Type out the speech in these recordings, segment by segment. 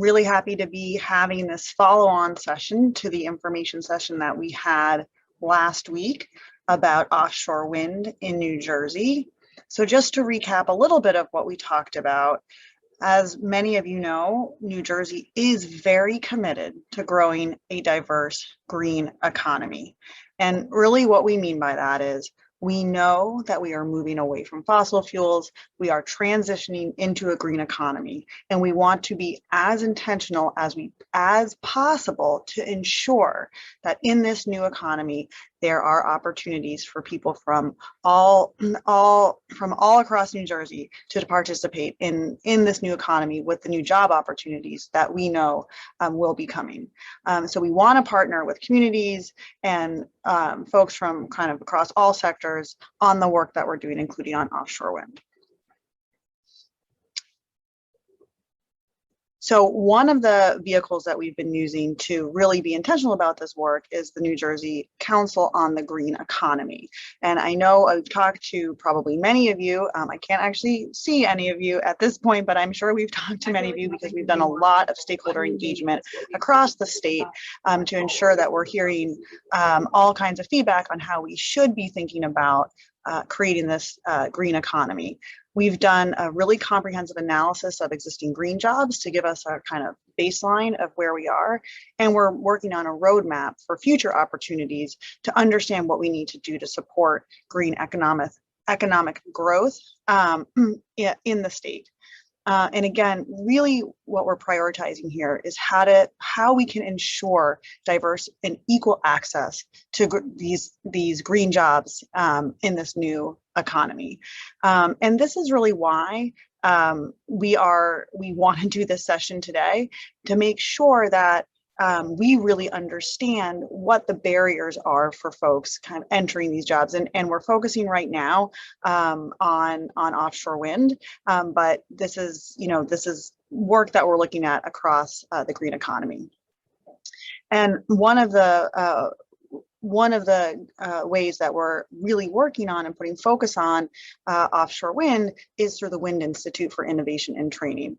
Really happy to be having this follow-on session to the information session that we had last week about offshore wind in New Jersey. So just to recap a little bit of what we talked about, as many of you know, New Jersey is very committed to growing a diverse green economy. And really what we mean by that is we know that we are moving away from fossil fuels. We are transitioning into a green economy, and we want to be as intentional as possible to ensure that in this new economy, there are opportunities for people from all across New Jersey to participate in this new economy with the new job opportunities that we know will be coming. So we want to partner with communities and folks from kind of across all sectors on the work that we're doing, including on offshore wind. So one of the vehicles that we've been using to really be intentional about this work is the New Jersey Council on the Green Economy. And I know I've talked to probably many of you. I can't actually see any of you at this point, but I'm sure we've talked to many of you because we've done a lot of stakeholder engagement across the state to ensure that we're hearing all kinds of feedback on how we should be thinking about creating this green economy. We've done a really comprehensive analysis of existing green jobs to give us a kind of baseline of where we are. And we're working on a roadmap for future opportunities to understand what we need to do to support green economic growth in the state. And again, really what we're prioritizing here is how we can ensure diverse and equal access to these green jobs in this new economy. And this is really why we want to do this session today, to make sure that we really understand what the barriers are for folks kind of entering these jobs. And we're focusing right now on offshore wind, but this is work that we're looking at across the green economy. And one of the ways that we're really working on and putting focus on offshore wind is through the Wind Institute for Innovation and Training.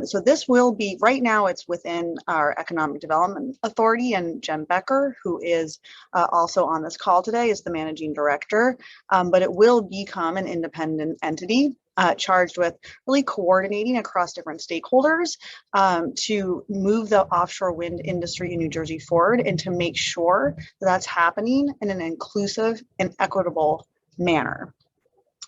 So this will be, right now it's within our Economic Development Authority, and Jen Becker, who is also on this call today, is the managing director, but it will become an independent entity charged with really coordinating across different stakeholders to move the offshore wind industry in New Jersey forward and to make sure that that's happening in an inclusive and equitable manner.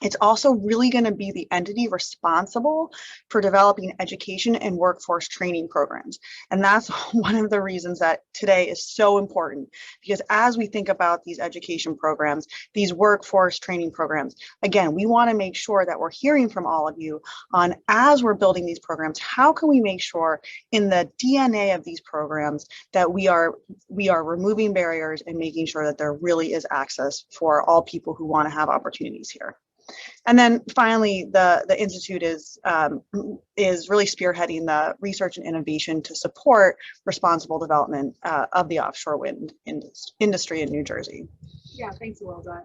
It's also really going to be the entity responsible for developing education and workforce training programs. And that's one of the reasons that today is so important, because as we think about these education programs, these workforce training programs, again, we want to make sure that we're hearing from all of you on, as we're building these programs, how can we make sure in the DNA of these programs that we are removing barriers and making sure that there really is access for all people who want to have opportunities here. And then finally, the Institute is really spearheading the research and innovation to support responsible development of the offshore wind industry in New Jersey. Yeah, thanks, Wilda.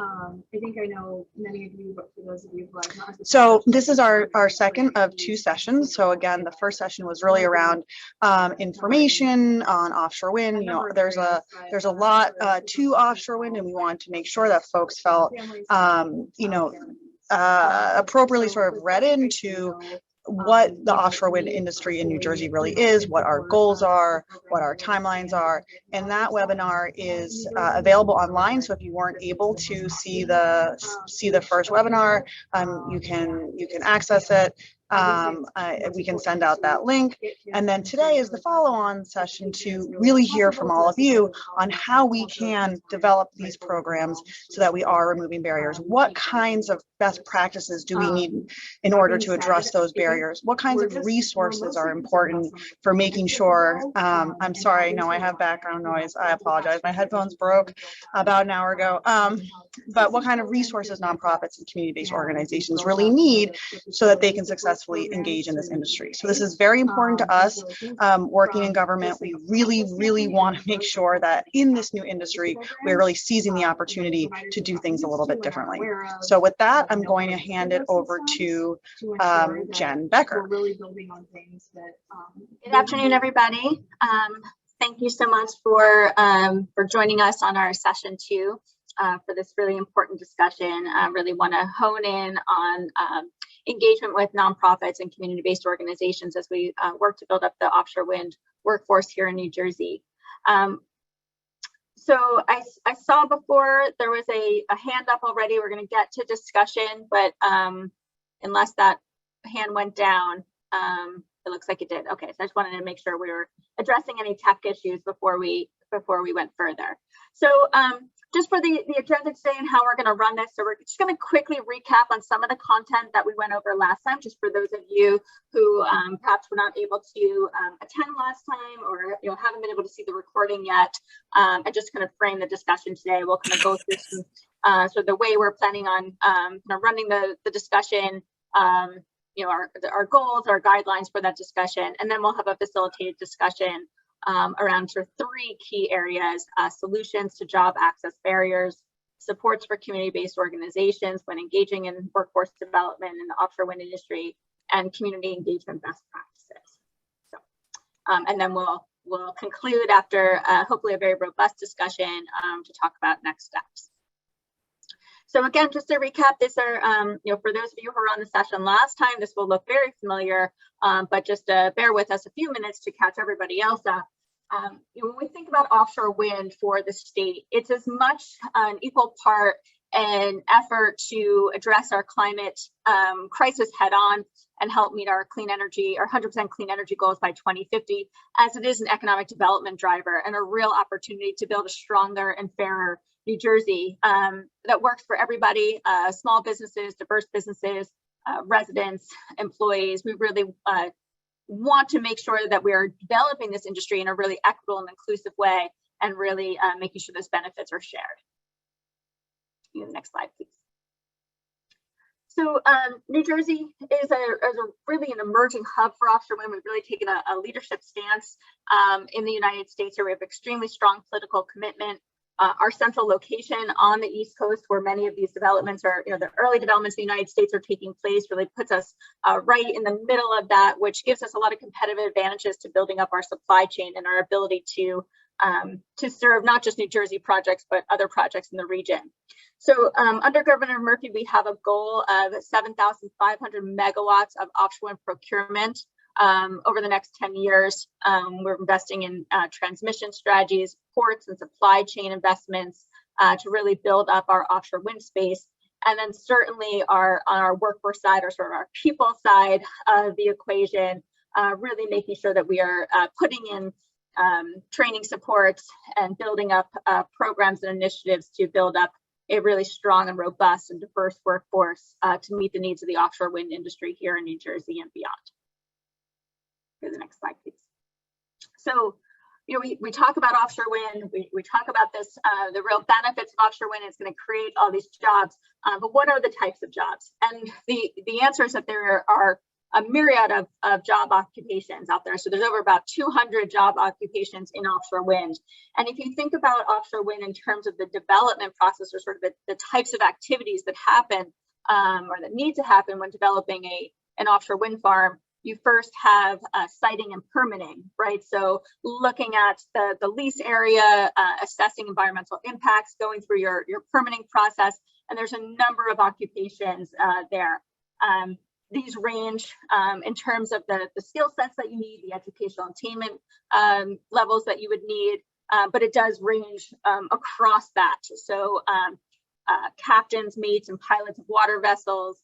I think I know many of you, but for those of you who have not. So this is our second of two sessions. So again, the first session was really around information on offshore wind. You know, there's a lot to offshore wind, and we wanted to make sure that folks felt appropriately sort of read into what the offshore wind industry in New Jersey really is, what our goals are, what our timelines are. And that webinar is available online. So if you weren't able to see the first webinar, you can access it. We can send out that link. And then today is the follow-on session to really hear from all of you on how we can develop these programs so that we are removing barriers. What kinds of best practices do we need in order to address those barriers? What kinds of resources are important for making sure, I'm sorry, I know I have background noise. I apologize. My headphones broke about an hour ago. But what kind of resources nonprofits and community-based organizations really need so that they can successfully successfully engage in this industry. So this is very important to us. Working in government, we really want to make sure that in this new industry, we're really seizing the opportunity to do things a little bit differently. So with that, I'm going to hand it over to Jen Becker. Good afternoon, everybody. Thank you so much for joining us on our session 2 for this really important discussion. I really want to hone in on engagement with nonprofits and community-based organizations as we work to build up the offshore wind workforce here in New Jersey. So I saw before there was a hand up already. We're going to get to discussion, but unless that hand went down, it looks like it did. Okay, so I just wanted to make sure we were addressing any tech issues before we went further. So just for the agenda today and how we're going to run this, so we're just going to quickly recap on some of the content that we went over last time, just for those of you who perhaps were not able to attend last time, or haven't been able to see the recording yet. I'm just going to frame the discussion today. We'll kind of go through some so the way we're planning on running the discussion. Our goals, our guidelines for that discussion, and then we'll have a facilitated discussion around sort of 3 key areas: solutions to job access barriers, supports for community-based organizations when engaging in workforce development in the offshore wind industry, and community engagement best practices. So, and then we'll conclude after hopefully a very robust discussion to talk about next steps. So again, just to recap, this are, for those of you who were on the session last time, this will look very familiar, but just bear with us a few minutes to catch everybody else up. When we think about offshore wind for the state, it's as much an equal part an effort to address our climate crisis head on and help meet our clean energy, our 100% clean energy goals by 2050, as it is an economic development driver and a real opportunity to build a stronger and fairer New Jersey that works for everybody, small businesses, diverse businesses, residents, employees. We really want to make sure that we are developing this industry in a really equitable and inclusive way, and really making sure those benefits are shared. Next slide, please. So New Jersey is really an emerging hub for offshore wind. We've really taken a leadership stance in the United States, where we have extremely strong political commitment. Our central location on the East Coast, where many of these developments are, the early developments in the United States are taking place, really puts us right in the middle of that, which gives us a lot of competitive advantages to building up our supply chain and our ability to serve not just New Jersey projects, but other projects in the region. So under Governor Murphy, we have a goal of 7,500 megawatts of offshore wind procurement over the next 10 years. We're investing in transmission strategies, ports and supply chain investments to really build up our offshore wind space. And then certainly on our workforce side, or sort of our people side of the equation, really making sure that we are putting in training supports and building up programs and initiatives to build up a really strong and robust and diverse workforce to meet the needs of the offshore wind industry here in New Jersey and beyond. Go to the next slide, please. So, we talk about offshore wind, we talk about this, the real benefits of offshore wind. It's going to create all these jobs, but what are the types of jobs? And the answer is that there are a myriad of job occupations out there. So there's over about 200 job occupations in offshore wind. And if you think about offshore wind in terms of the development process, or sort of the types of activities that happen or that need to happen when developing an offshore wind farm, you first have siting and permitting, right? So looking at the lease area, assessing environmental impacts, going through your permitting process, and there's a number of occupations there. These range in terms of the skill sets that you need, the educational attainment levels that you would need, but it does range across that. So captains, mates, and pilots of water vessels,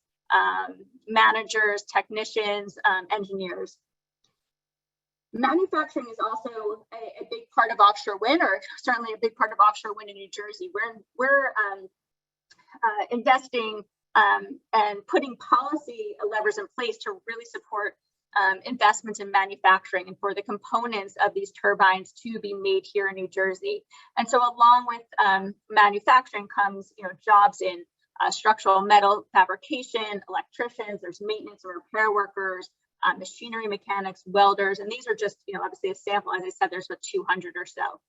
managers, technicians, engineers. Manufacturing is also a big part of offshore wind, or certainly a big part of offshore wind in New Jersey. We're investing and putting policy levers in place to really support investments in manufacturing and for the components of these turbines to be made here in New Jersey. And so along with manufacturing comes, jobs in structural metal fabrication, electricians, there's maintenance and repair workers, machinery mechanics, welders, and these are just, obviously a sample. As I said, there's about 200 or so.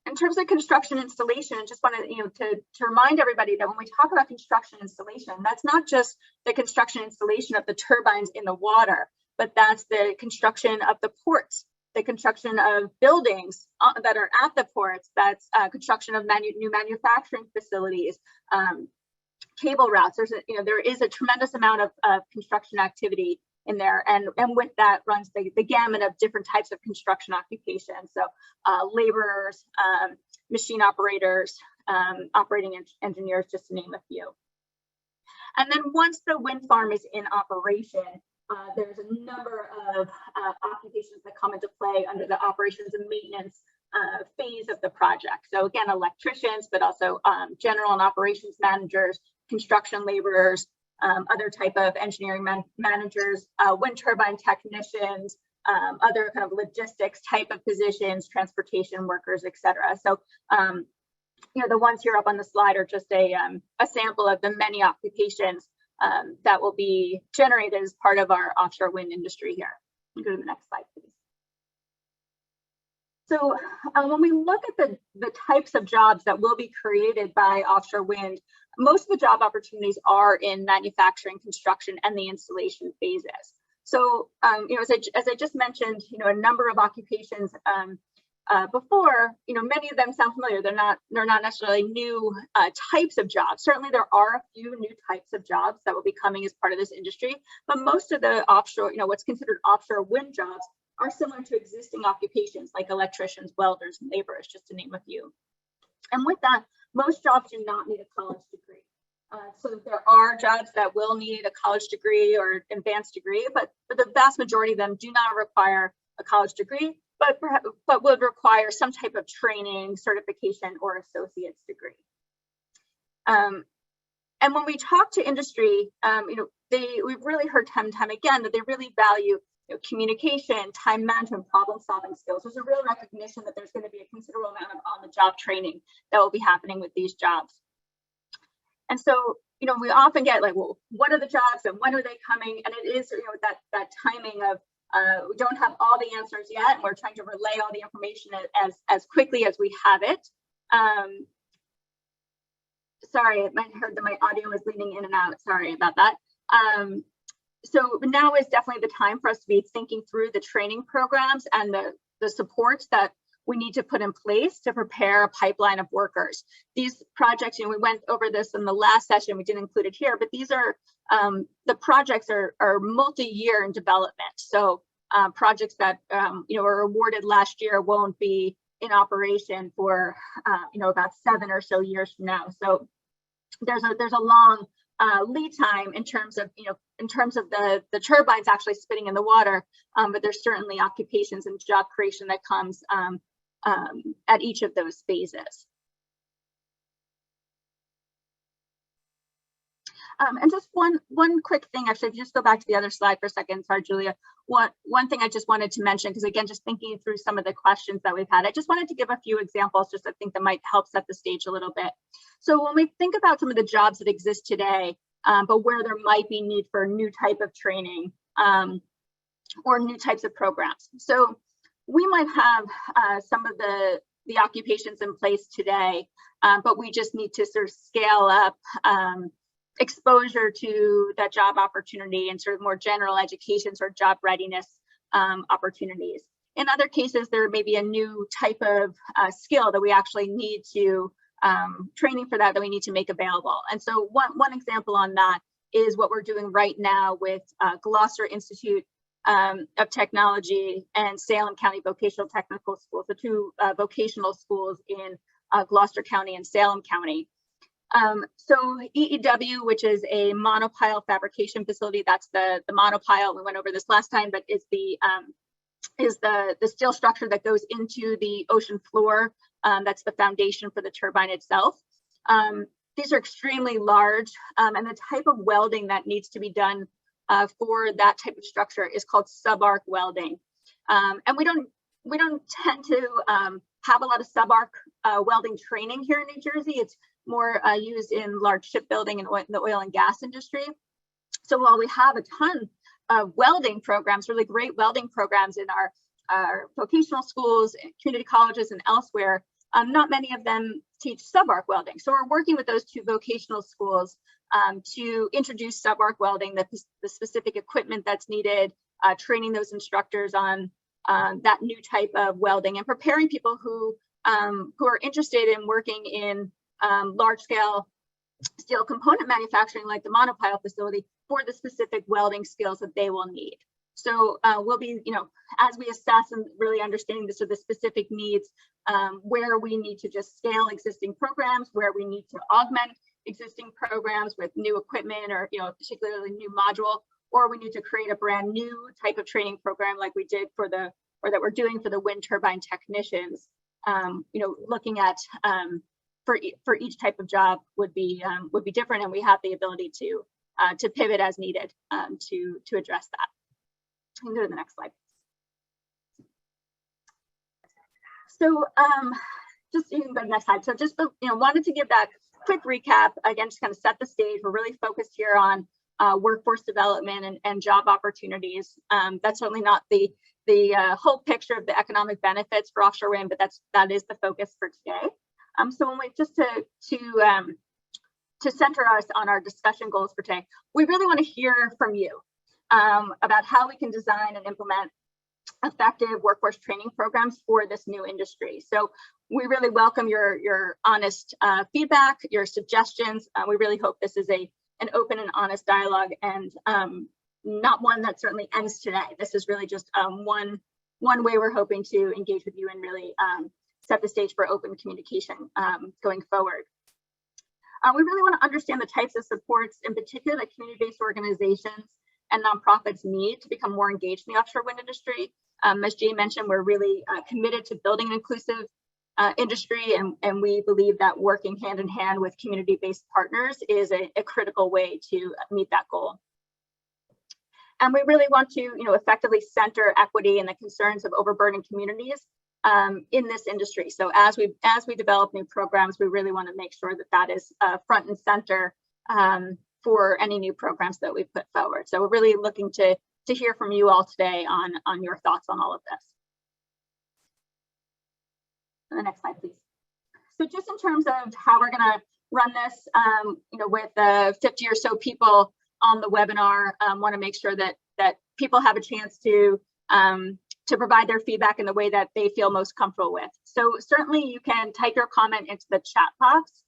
In terms of construction installation, I just wanted to remind everybody that when we talk about construction installation, that's not just the construction installation of the turbines in the water, but that's the construction of the ports, the construction of buildings that are at the ports, that's construction of new manufacturing facilities, cable routes. There is a tremendous amount of construction activity in there, and with that runs the gamut of different types of construction occupations. So laborers, machine operators, operating engineers, just to name a few. And then once the wind farm is in operation, there's a number of occupations that come into play under the operations and maintenance phase of the project. So again, electricians, but also general and operations managers, construction laborers, other type of engineering managers, wind turbine technicians, other kind of logistics type of positions, transportation workers, et cetera. So, the ones here up on the slide are just a sample of the many occupations that will be generated as part of our offshore wind industry here. Go to the next slide, please. So when we look at the types of jobs that will be created by offshore wind, most of the job opportunities are in manufacturing, construction, and the installation phases. So, as I just mentioned, a number of occupations before, many of them sound familiar. They're not necessarily new types of jobs. Certainly, there are a few new types of jobs that will be coming as part of this industry, but most of the offshore, what's considered offshore wind jobs are similar to existing occupations like electricians, welders, and laborers, just to name a few. And with that, most jobs do not need a college degree. So there are jobs that will need a college degree or advanced degree, but for the vast majority of them do not require a college degree, but would require some type of training, certification, or associate's degree. And when we talk to industry, we've really heard time and time again that they really value communication, time management, problem-solving skills. There's a real recognition that there's going to be a considerable amount of on-the-job training that will be happening with these jobs. And so, we often get like, well, what are the jobs and when are they coming? And it is, that timing of we don't have all the answers yet, and we're trying to relay all the information as quickly as we have it. Sorry, I heard that my audio was leaning in and out. Sorry about that. So now is definitely the time for us to be thinking through the training programs and the supports that we need to put in place to prepare a pipeline of workers. These projects, we went over this in the last session, we didn't include it here, but these are, the projects are multi-year in development. So projects that, were awarded last year won't be in operation for, about 7 or so years from now. So there's a long lead time in terms of the turbines actually spinning in the water, but there's certainly occupations and job creation that comes at each of those phases. And just one quick thing, actually, if you just go back to the other slide for a second, sorry, Julia. One thing I just wanted to mention, because again, just thinking through some of the questions that we've had, I just wanted to give a few examples, just I think that might help set the stage a little bit. So when we think about some of the jobs that exist today, but where there might be need for a new type of training or new types of programs. So we might have some of the occupations in place today, but we just need to sort of scale up exposure to that job opportunity and sort of more general education, sort of job readiness opportunities. In other cases, there may be a new type of skill that we actually need to training for that we need to make available. And so one example on that is what we're doing right now with Gloucester Institute of Technology and Salem County Vocational Technical Schools, the two vocational schools in Gloucester County and Salem County. So EEW, which is a monopile fabrication facility, that's the monopile, we went over this last time, but is the steel structure that goes into the ocean floor. That's the foundation for the turbine itself. These are extremely large, and the type of welding that needs to be done for that type of structure is called subarc welding. And we don't tend to have a lot of subarc welding training here in New Jersey. It's used in large shipbuilding and the oil and gas industry. So while we have a ton of welding programs, really great welding programs in our vocational schools, community colleges, and elsewhere, not many of them teach sub-arc welding. So we're working with those two vocational schools to introduce sub-arc welding, the specific equipment that's needed, training those instructors on that new type of welding, and preparing people who are interested in working in large-scale steel component manufacturing, like the monopile facility, for the specific welding skills that they will need. So we'll be, as we assess and really understanding the specific needs, where we need to just scale existing programs, where we need to augment existing programs with new equipment or, particularly new module, or we need to create a brand new type of training program like we did that we're doing for the wind turbine technicians. Looking at for each type of job would be different, and we have the ability to pivot as needed to address that. You can go to the next slide. So just you can go to the next slide. So just wanted to give that quick recap again, just kind of set the stage. We're really focused here on workforce development and job opportunities. That's certainly not the whole picture of the economic benefits for offshore wind, but that is the focus for today. So when we just to center us on our discussion goals for today, we really want to hear from you about how we can design and implement effective workforce training programs for this new industry. So we really welcome your honest feedback, your suggestions. We really hope this is an open and honest dialogue, and not one that certainly ends today. This is really just one way we're hoping to engage with you and really set the stage for open communication going forward. We really want to understand the types of supports, in particular, that community-based organizations and nonprofits need to become more engaged in the offshore wind industry. As Jay mentioned, we're really committed to building an inclusive industry, and we believe that working hand in hand with community-based partners is a critical way to meet that goal. And we really want to, effectively center equity and the concerns of overburdened communities in this industry. So as we develop new programs, we really want to make sure that is front and center for any new programs that we put forward. So we're really looking to hear from you all today on your thoughts on all of this. And the next slide, please. So just in terms of how we're going to run this, with 50 or so people on the webinar, want to make sure that people have a chance to provide their feedback in the way that they feel most comfortable with. So certainly you can type your comment into the chat box,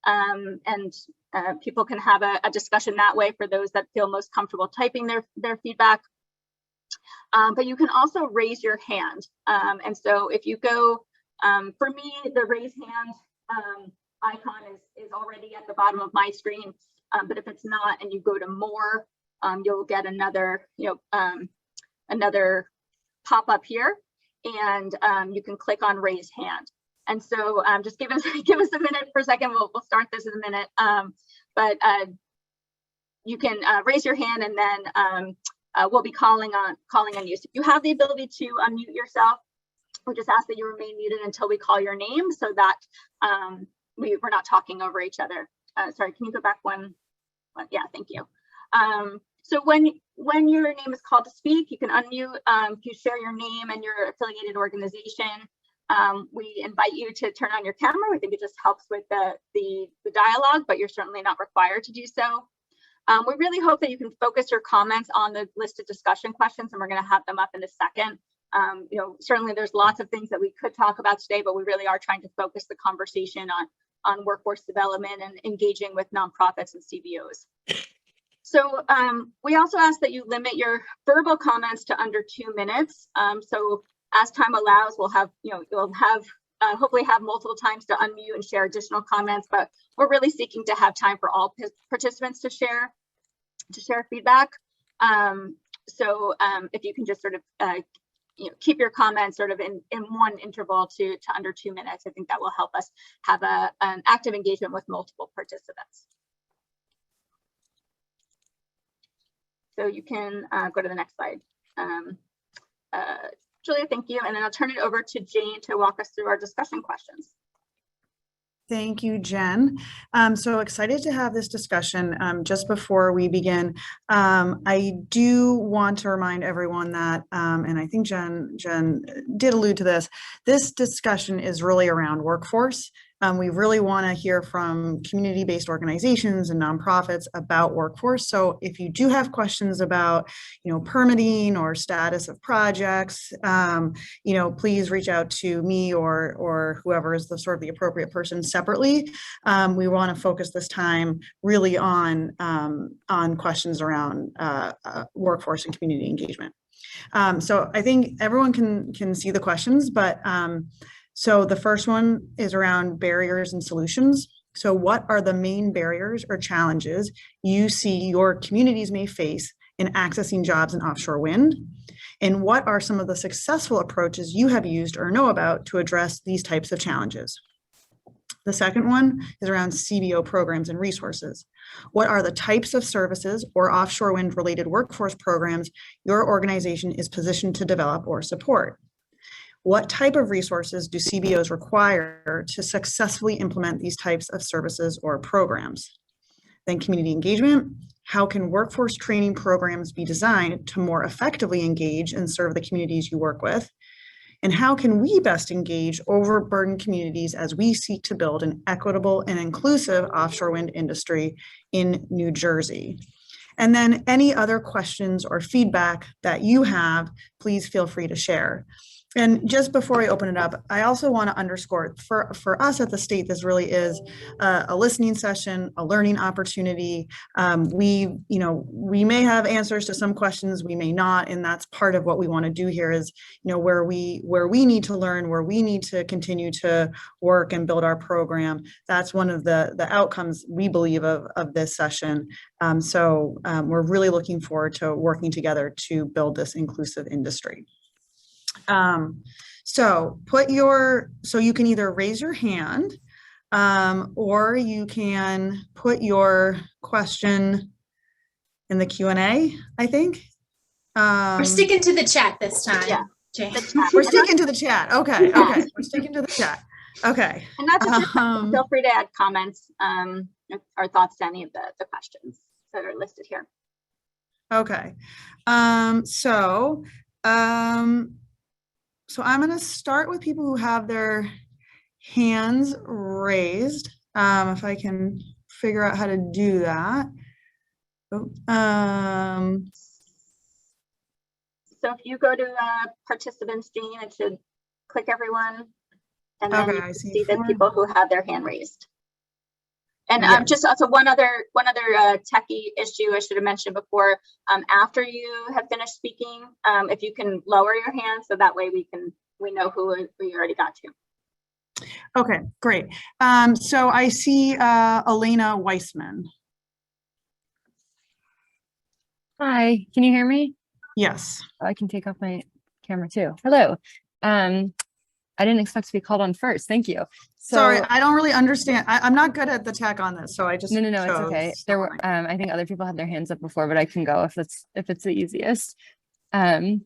and people can have a discussion that way for those that feel most comfortable typing their feedback. But you can also raise your hand. And so if you go, for me, the raise hand icon is already at the bottom of my screen. But if it's not, and you go to more, you'll get another pop-up here, and you can click on raise hand. And so just give us a minute for a second. We'll start this in a minute. But you can raise your hand, and then we'll be calling on you. So if you have the ability to unmute yourself, we just ask that you remain muted until we call your name, so that we're not talking over each other. Sorry, can you go back one? Yeah, thank you. So when your name is called to speak, you can unmute. If you share your name and your affiliated organization, we invite you to turn on your camera. We think it just helps with the dialogue, but you're certainly not required to do so. We really hope that you can focus your comments on the listed discussion questions, and we're going to have them up in a second. Certainly there's lots of things that we could talk about today, but we really are trying to focus the conversation on workforce development and engaging with nonprofits and CBOs. So we also ask that you limit your verbal comments to under 2 minutes. So as time allows, we'll have, hopefully have multiple times to unmute and share additional comments, but we're really seeking to have time for all participants to share feedback. So if you can just sort of keep your comments sort of in one interval to under 2 minutes, I think that will help us have an active engagement with multiple participants. So you can go to the next slide. Julia, thank you. And then I'll turn it over to Jane to walk us through our discussion questions. Thank you, Jen. So excited to have this discussion. Just before we begin, I do want to remind everyone that, and I think Jen did allude to this discussion is really around workforce. We really want to hear from community-based organizations and nonprofits about workforce. So if you do have questions about, permitting or status of projects, please reach out to me or whoever is the sort of the appropriate person separately. We want to focus this time really on questions around workforce and community engagement. So I think everyone can see the questions, but so the first one is around barriers and solutions. So what are the main barriers or challenges you see your communities may face in accessing jobs in offshore wind? And what are some of the successful approaches you have used or know about to address these types of challenges? The second one is around Cbo Programs and Resources. What are the types of services or offshore wind related workforce programs your organization is positioned to develop or support? What type of resources do CBOs require to successfully implement these types of services or programs? Then community engagement. How can workforce training programs be designed to more effectively engage and serve the communities you work with? And how can we best engage overburdened communities as we seek to build an equitable and inclusive offshore wind industry in New Jersey? And then any other questions or feedback that you have, please feel free to share. And just before I open it up, I also want to underscore for us at the state, this really is a listening session, a learning opportunity. We may have answers to some questions, we may not, and that's part of what we want to do here is, where we need to learn, where we need to continue to work and build our program. That's one of the outcomes we believe of this session. So we're really looking forward to working together to build this inclusive industry. So you can either raise your hand, or you can put your question in the Q&A, I think. We're sticking to the chat this time. Yeah. Jane. We're sticking to the chat. Okay. Okay. We're sticking to the chat. Okay. And that's a good feel free to add comments or thoughts to any of the questions that are listed here. Okay. So I'm going to start with people who have their hands raised, if I can figure out how to do that. So if you go to participants, Jean, it should click everyone, and then Okay, you I can see see the 4. people who have their hand raised. And Yes. just also one other techie issue I should have mentioned before. After you have finished speaking, if you can lower your hand, so that way we know who you already got to. Okay, great. So I see Elena Weissman. Hi, can you hear me? Yes. I can take off my camera too. Hello. I didn't expect to be called on first. Thank you. So, sorry, I don't really understand. I'm not good at the tech on this, so I just no, it's okay. There were I think other people had their hands up before, but I can go if it's the easiest. So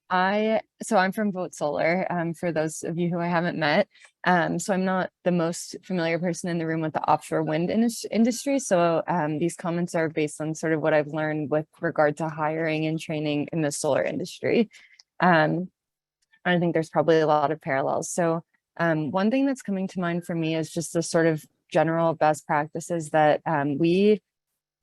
I'm from Vote Solar, for those of you who I haven't met. So I'm not the most familiar person in the room with the offshore wind industry. So these comments are based on sort of what I've learned with regard to hiring and training in the solar industry. I think there's probably a lot of parallels. So one thing that's coming to mind for me is just the sort of general best practices that we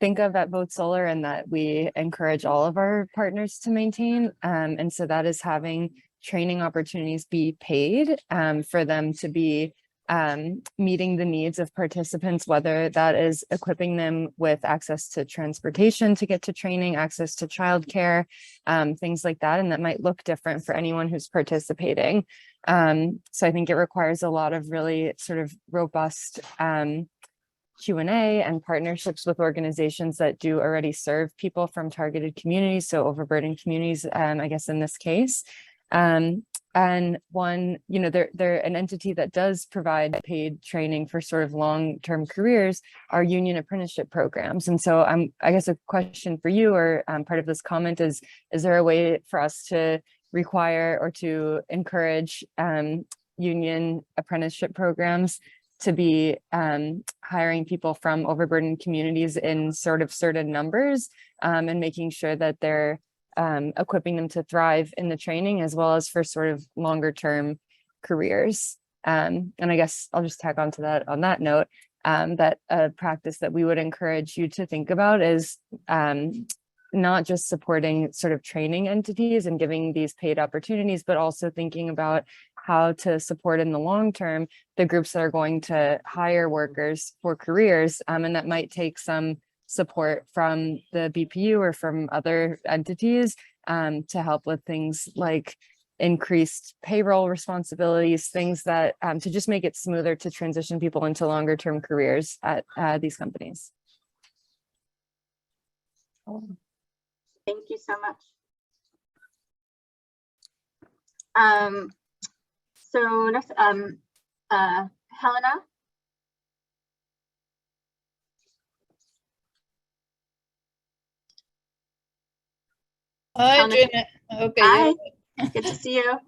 think of at Vote Solar and that we encourage all of our partners to maintain. And so that is having training opportunities be paid for them to be meeting the needs of participants, whether that is equipping them with access to transportation to get to training, access to childcare, things like that. And that might look different for anyone who's participating. So I think it requires a lot of really sort of robust Q&A and partnerships with organizations that do already serve people from targeted communities, so overburdened communities, I guess in this case. And one, they're an entity that does provide paid training for sort of long-term careers, are union apprenticeship programs. And so I guess a question for you, or part of this comment is there a way for us to require or to encourage union apprenticeship programs to be hiring people from overburdened communities in sort of certain numbers, and making sure that they're equipping them to thrive in the training, as well as for sort of longer term careers. And I guess I'll just tag on to that on that note, that a practice that we would encourage you to think about is not just supporting sort of training entities and giving these paid opportunities, but also thinking about how to support in the long term the groups that are going to hire workers for careers, and that might take some support from the BPU or from other entities to help with things like increased payroll responsibilities, things that to just make it smoother to transition people into longer term careers at these companies. Thank you so much. So next, Helena. Hi, Helena. Gina. Okay. Hi, good to see you.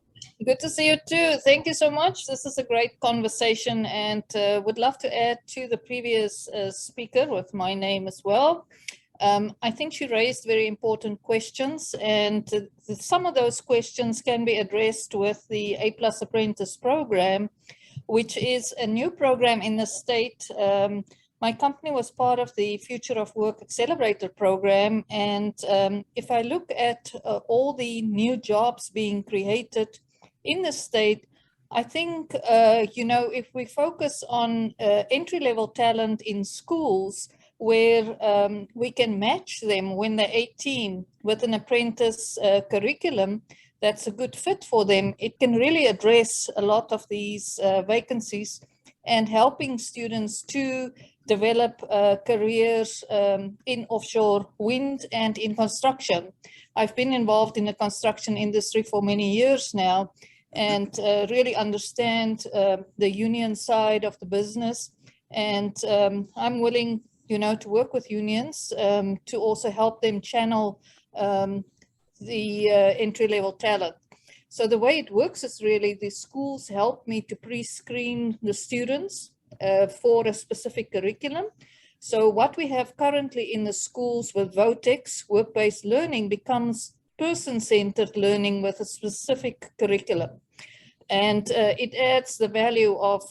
Good to see you too. Thank you so much. This is a great conversation, and would love to add to the previous speaker with my name as well. I think she raised very important questions, and some of those questions can be addressed with the A+ Apprentice program, which is a new program in the state. My company was part of the Future of Work Accelerator program, and if I look at all the new jobs being created in the state, I think, if we focus on entry-level talent in schools, where we can match them when they're 18 with an apprentice curriculum that's a good fit for them, it can really address a lot of these vacancies and helping students to develop careers in offshore wind and in construction. I've been involved in the construction industry for many years now, and really understand the union side of the business. And I'm willing, to work with unions to also help them channel the entry-level talent. So the way it works is really the schools help me to pre-screen the students for a specific curriculum. So what we have currently in the schools with VOTEX, work-based learning, becomes person-centered learning with a specific curriculum. And it adds the value of,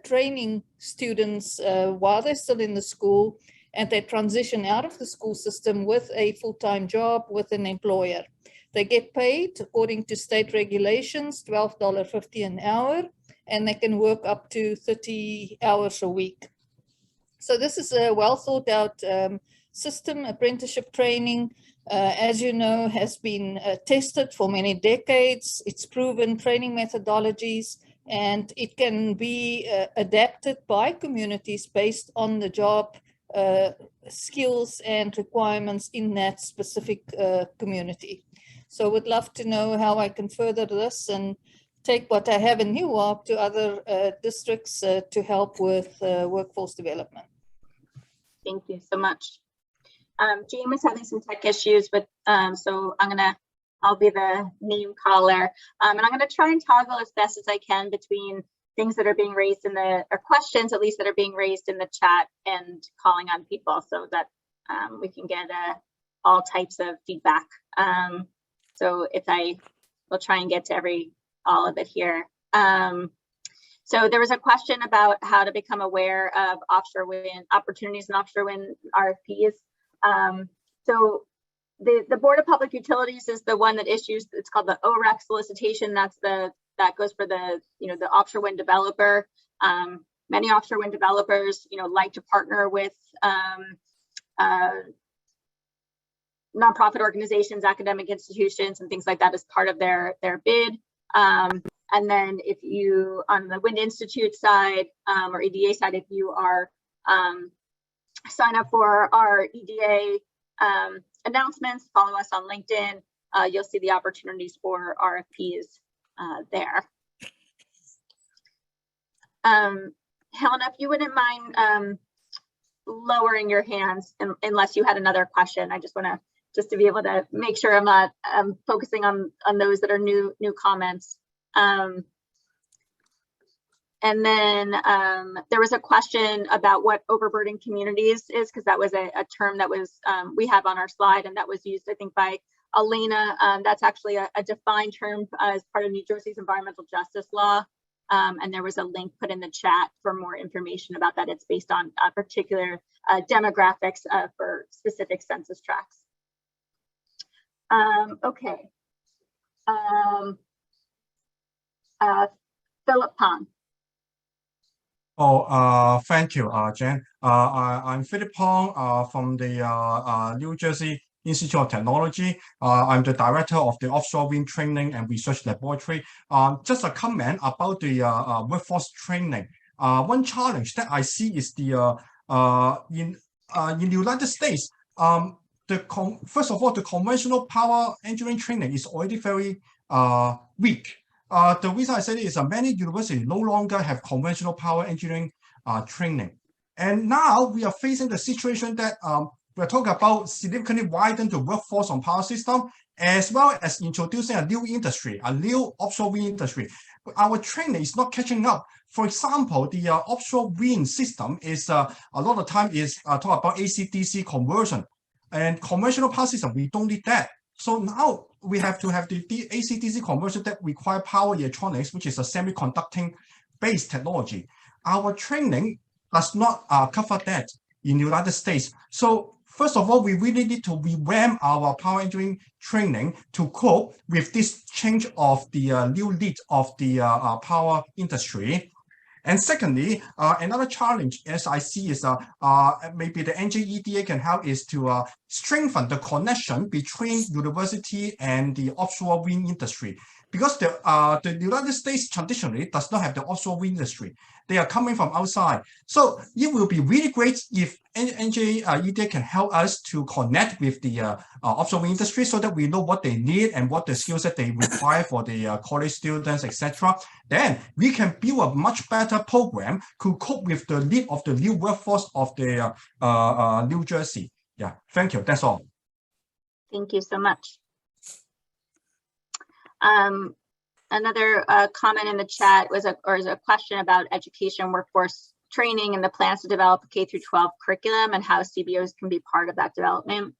training students while they're still in the school, and they transition out of the school system with a full-time job with an employer. They get paid according to state regulations, $12.50 an hour, and they can work up to 30 hours a week. So this is a well thought out system. Apprenticeship training, as you know, has been tested for many decades. It's proven training methodologies, and it can be adapted by communities based on the job skills and requirements in that specific community. So would love to know how I can further this and take what I have in Newark to other districts to help with workforce development. Thank you so much. James is having some tech issues, but so I'll be the name caller, and I'm gonna try and toggle as best as I can between things that are being raised in or questions at least that are being raised in the chat, and calling on people so that we can get all types of feedback. So we'll try and get to all of it here. So there was a question about how to become aware of offshore wind opportunities and offshore wind RFPs. So the Board of Public Utilities is the one that issues, it's called the OREC solicitation. That goes for the offshore wind developer. Many offshore wind developers like to partner with nonprofit organizations, academic institutions, and things like that as part of their bid. And then if you, on the Wind Institute side or EDA side, if you are sign up for our EDA announcements, follow us on LinkedIn, you'll see the opportunities for RFPs there. Helena, if you wouldn't mind lowering your hands unless you had another question. I just want to be able to make sure I'm not focusing on those that are new comments. And then there was a question about what overburdened communities is, because that was a term that was we have on our slide, and that was used, I think, by Elena. That's actually a defined term as part of New Jersey's environmental justice law. And there was a link put in the chat for more information about that. It's based on particular demographics for specific census tracts. Okay. Philip Pong. Oh, thank you, Jen. I'm Philip Pong from the New Jersey Institute of Technology. I'm the director of the Offshore Wind Training and Research Laboratory. Just a comment about the workforce training. One challenge that I see is the in the United States, first of all, the conventional power engineering training is already very weak. The reason I say this is many universities no longer have conventional power engineering training. And now we are facing the situation that we're talking about significantly widen the workforce on power system, as well as introducing a new industry, a new offshore wind industry. Our training is not catching up. For example, the offshore wind system is a lot of time is talk about AC/DC conversion, and conventional power system, we don't need that. So now we have to have the AC/DC conversion that require power electronics, which is a semiconducting based technology. Our training does not cover that in the United States. So first of all, we really need to revamp our power engineering training to cope with this change of the new lead of the power industry. And secondly, another challenge as I see is maybe the NJEDA can help is to strengthen the connection between university and the offshore wind industry. Because the United States traditionally does not have the offshore wind industry. They are coming from outside. So it will be really great if NJEDA can help us to connect with the offshore wind industry so that we know what they need and what the skills that they require for the college students, etc. Then we can build a much better program to cope with the need of the new workforce of the New Jersey. Yeah, thank you. That's all. Thank you so much. Another comment in the chat was a question about education, workforce training, and the plans to develop a K-12 curriculum and how CBOs can be part of that development.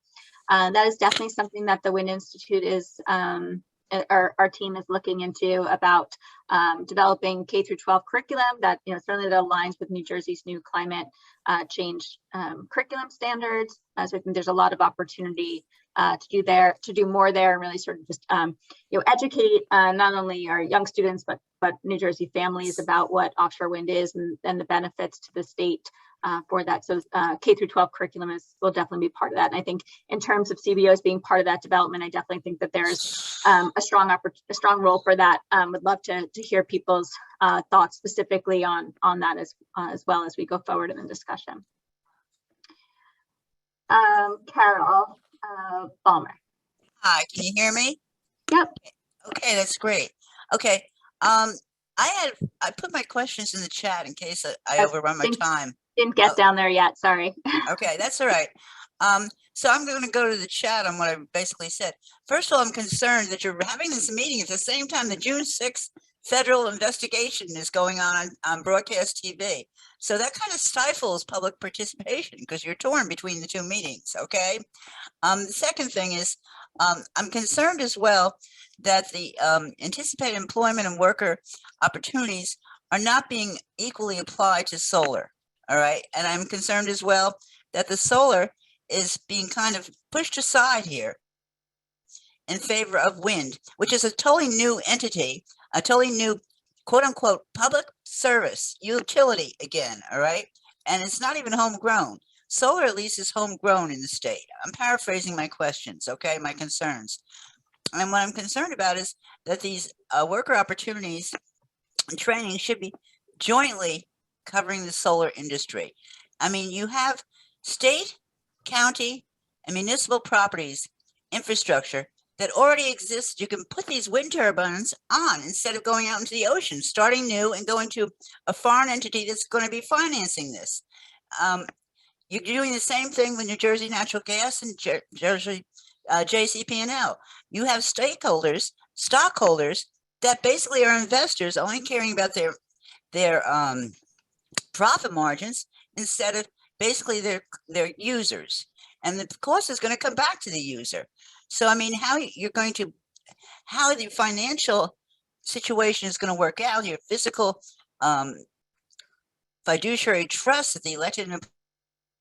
That is definitely something that the Wind Institute is, our team is looking into, about developing K-12 curriculum that, certainly that aligns with New Jersey's new climate change curriculum standards. So I think there's a lot of opportunity to do more there, and really sort of just educate not only our young students but New Jersey families about what offshore wind is and the benefits to the state for that. So K-12 curriculum will definitely be part of that. And I think in terms of CBOs being part of that development, I definitely think that there's a strong role for that. Would love to hear people's thoughts specifically on that as well as we go forward in the discussion. Carol Balmer. Hi, can you hear me? Yep. Okay, that's great. Okay, I put my questions in the chat in case I overrun my time. Didn't get down there yet, sorry. Okay, that's all right. So I'm going to go to the chat on what I basically said. First of all, I'm concerned that you're having this meeting at the same time the June 6th federal investigation is going on broadcast TV. So that kind of stifles public participation because you're torn between the two meetings, okay? The second thing is I'm concerned as well that the anticipated employment and worker opportunities are not being equally applied to solar, all right? And I'm concerned as well that the solar is being kind of pushed aside here in favor of wind, which is a totally new entity, a totally new quote unquote public service utility again, all right? And it's not even homegrown. Solar at least is homegrown in the state. I'm paraphrasing my questions, okay, my concerns. And what I'm concerned about is that these worker opportunities and training should be jointly covering the solar industry. I mean, you have state, county, and municipal properties, infrastructure that already exists. You can put these wind turbines on instead of going out into the ocean, starting new and going to a foreign entity that's going to be financing this. You're doing the same thing with New Jersey Natural Gas and Jersey JCP&L. You have stakeholders, stockholders that basically are investors only caring about their their profit margins instead of basically their users. And the cost is going to come back to the user. So, I mean, how the financial situation is going to work out here, physical fiduciary trust that the elected and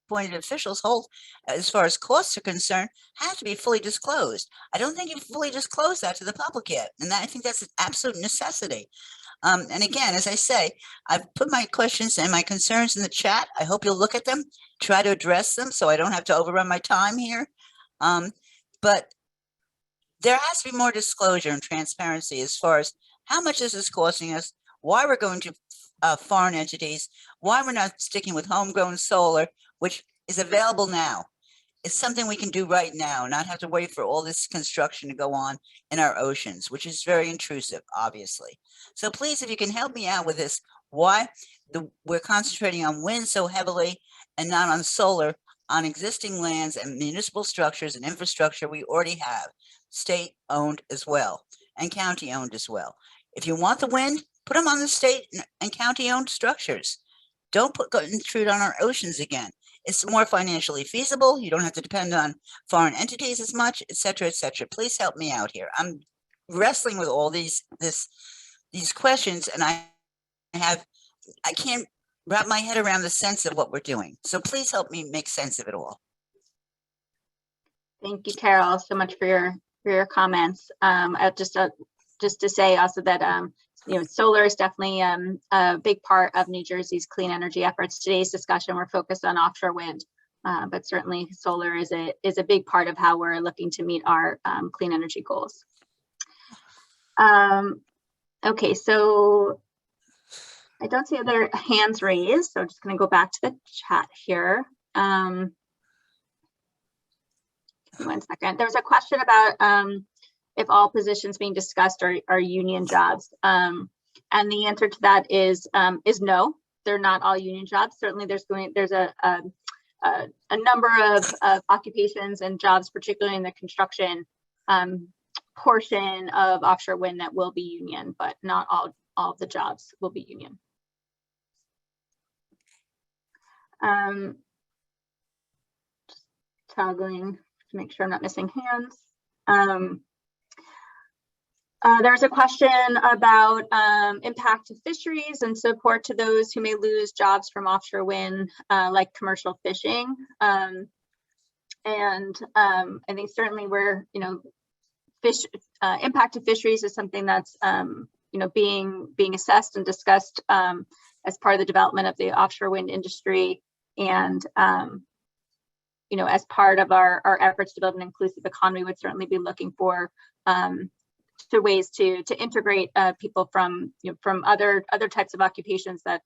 appointed officials hold as far as costs are concerned have to be fully disclosed. I don't think you've fully disclosed that to the public yet. And I think that's an absolute necessity. And again, as I say, I've put my questions and my concerns in the chat. I hope you'll look at them, try to address them so I don't have to overrun my time here. But there has to be more disclosure and transparency as far as how much this is costing us, why we're going to foreign entities, why we're not sticking with homegrown solar, which is available now. It's something we can do right now, not have to wait for all this construction to go on in our oceans, which is very intrusive, obviously. So please, if you can help me out with this, why we're concentrating on wind so heavily and not on solar on existing lands and municipal structures and infrastructure we already have, state-owned as well, and county-owned as well. If you want the wind, put them on the state and county-owned structures. Don't intrude on our oceans again. It's more financially feasible. You don't have to depend on foreign entities as much, et cetera, et cetera. Please help me out here. I'm wrestling with all these questions, and I can't wrap my head around the sense of what we're doing. So please help me make sense of it all. Thank you, Carol, so much for your comments. Just to say also that solar is definitely a big part of New Jersey's clean energy efforts. Today's discussion, we're focused on offshore wind, but certainly solar is a big part of how we're looking to meet our clean energy goals. Okay, so I don't see other hands raised, so I'm just going to go back to the chat here. 1 second. There was a question about if all positions being discussed are union jobs, and the answer to that is no. They're not all union jobs. Certainly, there's a number of occupations and jobs, particularly in the construction portion of offshore wind, that will be union, but not all of the jobs will be union. Just toggling to make sure I'm not missing hands. There's a question about impact to fisheries and support to those who may lose jobs from offshore wind, like commercial fishing. I think certainly impact to fisheries is something that's being assessed and discussed as part of the development of the offshore wind industry, and as part of our efforts to build an inclusive economy, would certainly be looking for ways to integrate people from other types of occupations that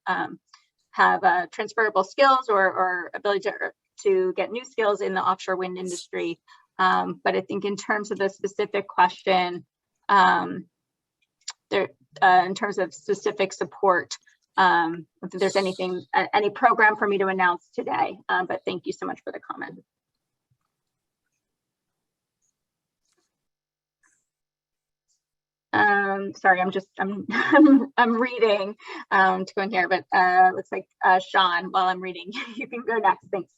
have transferable skills or ability to get new skills in the offshore wind industry. But I think in terms of the specific question, in terms of specific support, if there's any program for me to announce today, but thank you so much for the comment. Sorry, I'm reading to go in here, but looks like Sean, while I'm reading, you can go next. Thanks.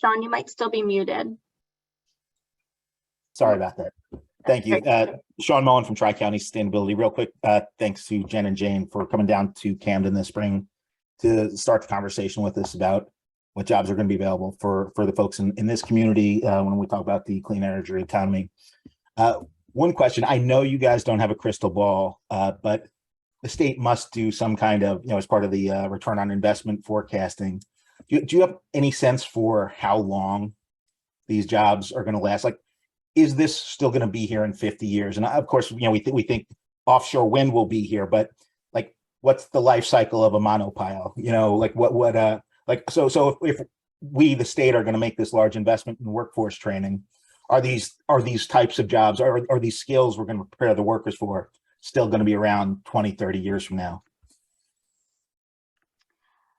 Sean, you might still be muted. Sorry about that. Thank you. Sean Mullen from Tri-County Sustainability. Real quick, thanks to Jen and Jane for coming down to Camden this spring to start the conversation with us about what jobs are going to be available for the folks in this community when we talk about the clean energy economy. One question, I know you guys don't have a crystal ball, but the state must do some kind of, as part of the return on investment forecasting. Do you have any sense for how long these jobs are going to last? Like, is this still going to be here in 50 years? And of course, we think offshore wind will be here, but like, what's the life cycle of a monopile? So if we, the state, are going to make this large investment in workforce training, are these types of jobs, are these skills we're going to prepare the workers for still going to be around 20, 30 years from now?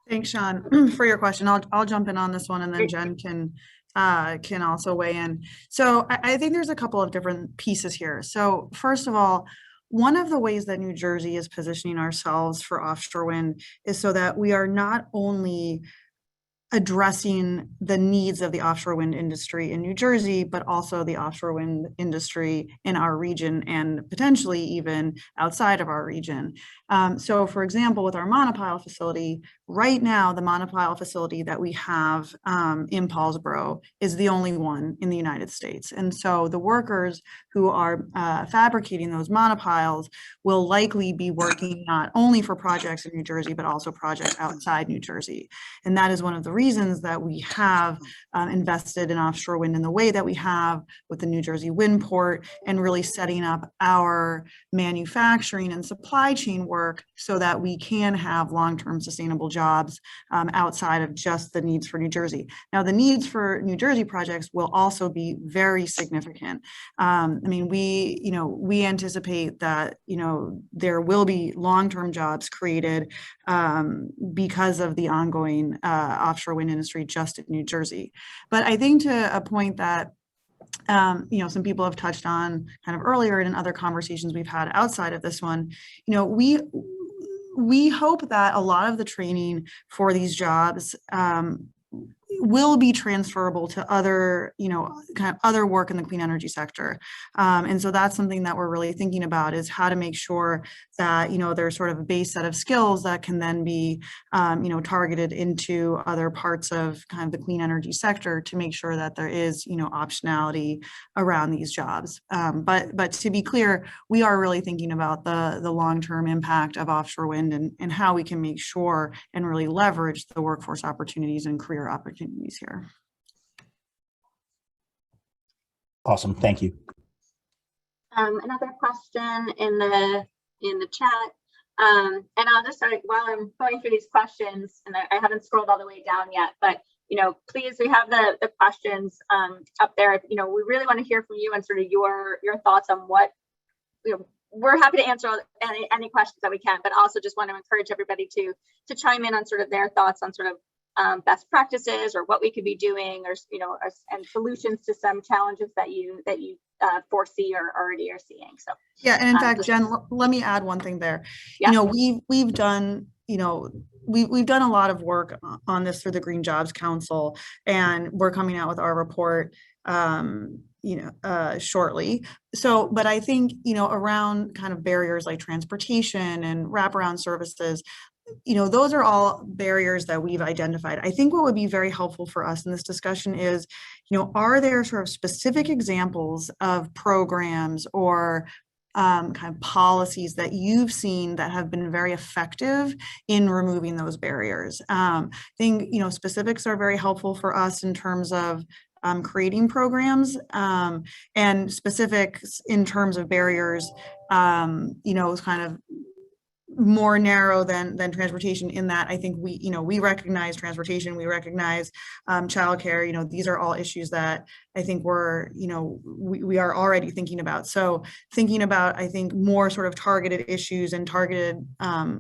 Thanks, Sean, for your question. I'll jump in on this one, and then Jen can can also weigh in. So I think there's a couple of different pieces here. So first of all, one of the ways that New Jersey is positioning ourselves for offshore wind is so that we are not only addressing the needs of the offshore wind industry in New Jersey, but also the offshore wind industry in our region and potentially even outside of our region. So for example, with our monopile facility, right now, the monopile facility that we have in Paulsboro is the only one in the United States. And so the workers who are fabricating those monopiles will likely be working not only for projects in New Jersey, but also projects outside New Jersey. And that is one of the reasons that we have invested in offshore wind in the way that we have with the New Jersey Wind Port and really setting up our manufacturing and supply chain work so that we can have long-term sustainable jobs outside of just the needs for New Jersey. Now, the needs for New Jersey projects will also be very significant. I mean, we anticipate that, there will be long-term jobs created because of the ongoing offshore wind industry just in New Jersey. But I think to a point that some people have touched on kind of earlier in other conversations we've had outside of this one, we hope that a lot of the training for these jobs will be transferable to other, kind of other work in the clean energy sector. And so that's something that we're really thinking about, is how to make sure that, there's sort of a base set of skills that can then be, targeted into other parts of kind of the clean energy sector to make sure that there is, optionality around these jobs. But to be clear, we are really thinking about the long-term impact of offshore wind and how we can make sure and really leverage the workforce opportunities and career opportunities here. Awesome, thank you. Another question in the chat, and I'll just start while I'm going through these questions, and I haven't scrolled all the way down yet, but please, we have the questions up there. We really want to hear from you and sort of your thoughts on what we're happy to answer any questions that we can, but also just want to encourage everybody to chime in on sort of their thoughts on sort of best practices or what we could be doing, or and solutions to some challenges that you foresee or already are seeing. So yeah, and in fact, Jen, let me add one thing there. Yeah. We've done we've done a lot of work on this through the Green Jobs Council, and we're coming out with our report shortly. So, but I think around kind of barriers like transportation and wraparound services, those are all barriers that we've identified. I think what would be very helpful for us in this discussion is, are there sort of specific examples of programs or kind of policies that you've seen that have been very effective in removing those barriers? I think, specifics are very helpful for us in terms of creating programs, and specifics in terms of barriers, is kind of more narrow than transportation, in that I think we recognize transportation, we recognize childcare. These are all issues that I think we are already thinking about. So thinking about, I think, more sort of targeted issues and targeted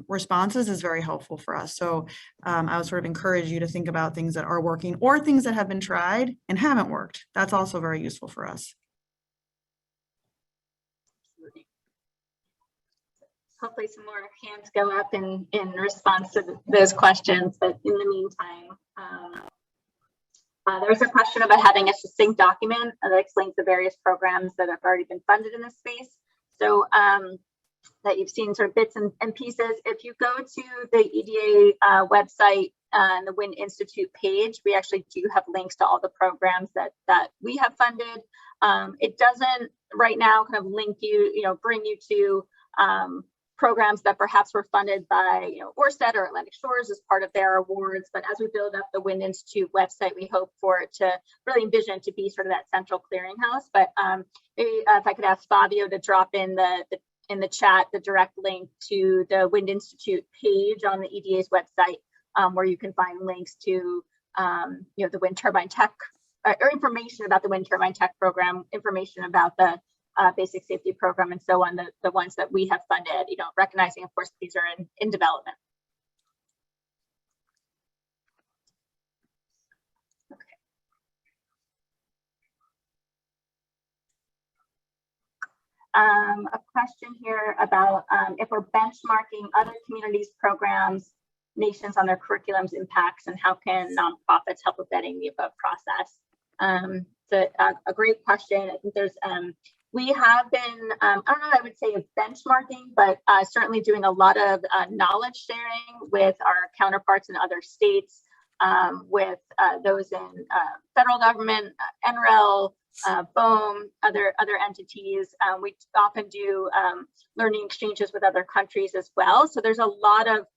responses is very helpful for us. So I would sort of encourage you to think about things that are working or things that have been tried and haven't worked. That's also very useful for us. Hopefully some more hands go up in response to those questions. But in the meantime, there's a question about having a succinct document that explains the various programs that have already been funded in this space. So that you've seen sort of bits and pieces. If you go to the EDA website and the Wind Institute page, we actually do have links to all the programs that we have funded. It doesn't right now kind of link you, bring you to programs that perhaps were funded by Ørsted or Atlantic Shores as part of their awards. But as we build up the Wind Institute website, we hope for it to really envision to be sort of that central clearinghouse. But maybe if I could ask Fabio to drop in the chat the direct link to the Wind Institute page on the EDA's website, where you can find links to the wind turbine tech, or information about the wind turbine tech program, information about the basic safety program, and so on, the ones that we have funded, recognizing, of course, these are in development. Okay. A question here about if we're benchmarking other communities, programs, nations on their curriculum's impacts, and how can nonprofits help with vetting the above process? It's a great question. I think there's, we have been, I don't know, I would say benchmarking, but certainly doing a lot of knowledge sharing with our counterparts in other states, with those in federal government, NREL, BOEM, other entities. We often do learning exchanges with other countries as well. So there's a lot of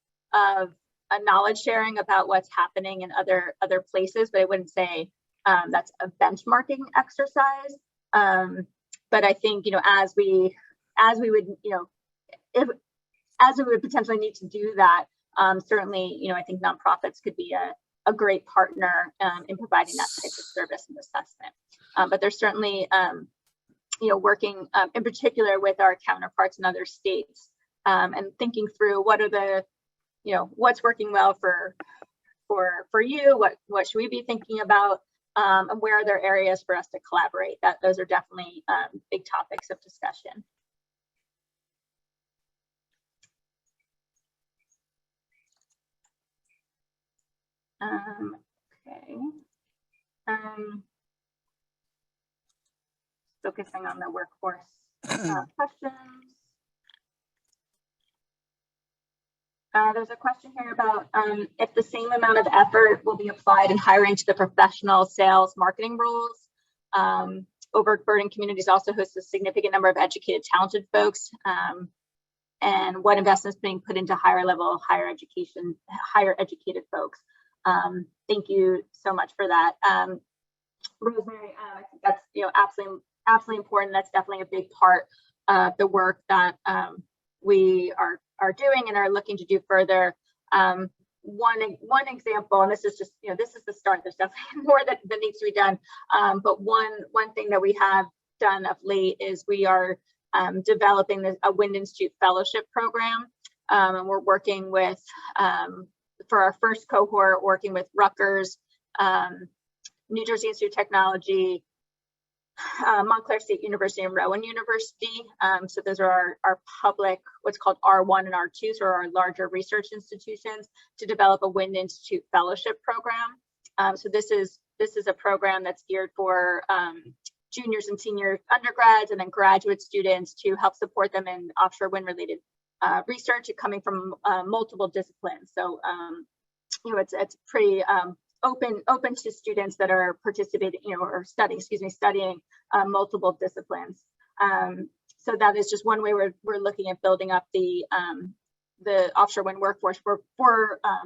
knowledge sharing about what's happening in other places, but I wouldn't say that's a benchmarking exercise. But I think, you know, as we would, you know, as we would potentially need to do that, certainly, you know, I think nonprofits could be a great partner in providing that type of service and assessment. But there's certainly, you know, working in particular with our counterparts in other states, and thinking through what are the, you know, what's working well for you, what should we be thinking about, and where are there areas for us to collaborate? Those are definitely big topics of discussion. Okay. Focusing on the workforce questions. There's a question here about if the same amount of effort will be applied in hiring to the professional sales marketing roles. Overburdened communities also host a significant number of educated, talented folks. And what investments being put into higher level, higher educated folks. Thank you so much for that. Rosemary, I think that's, you know, absolutely important. That's definitely a big part of the work that we are doing and are looking to do further. One example, and this is just, you know, this is the start. There's definitely more that needs to be done. But one thing that we have done of late is we are developing a Wind Institute fellowship program, and we're working with, for our first cohort, working with Rutgers, New Jersey Institute of Technology, Montclair State University, and Rowan University. So those are our public, what's called R1 and R2, so our larger research institutions, to develop a Wind Institute fellowship program. So this is a program that's geared for juniors and senior undergrads and then graduate students to help support them in offshore wind related research coming from multiple disciplines. So you know, it's pretty open to students that are participating, you know, or studying multiple disciplines. So that is just one way we're looking at building up the offshore wind workforce for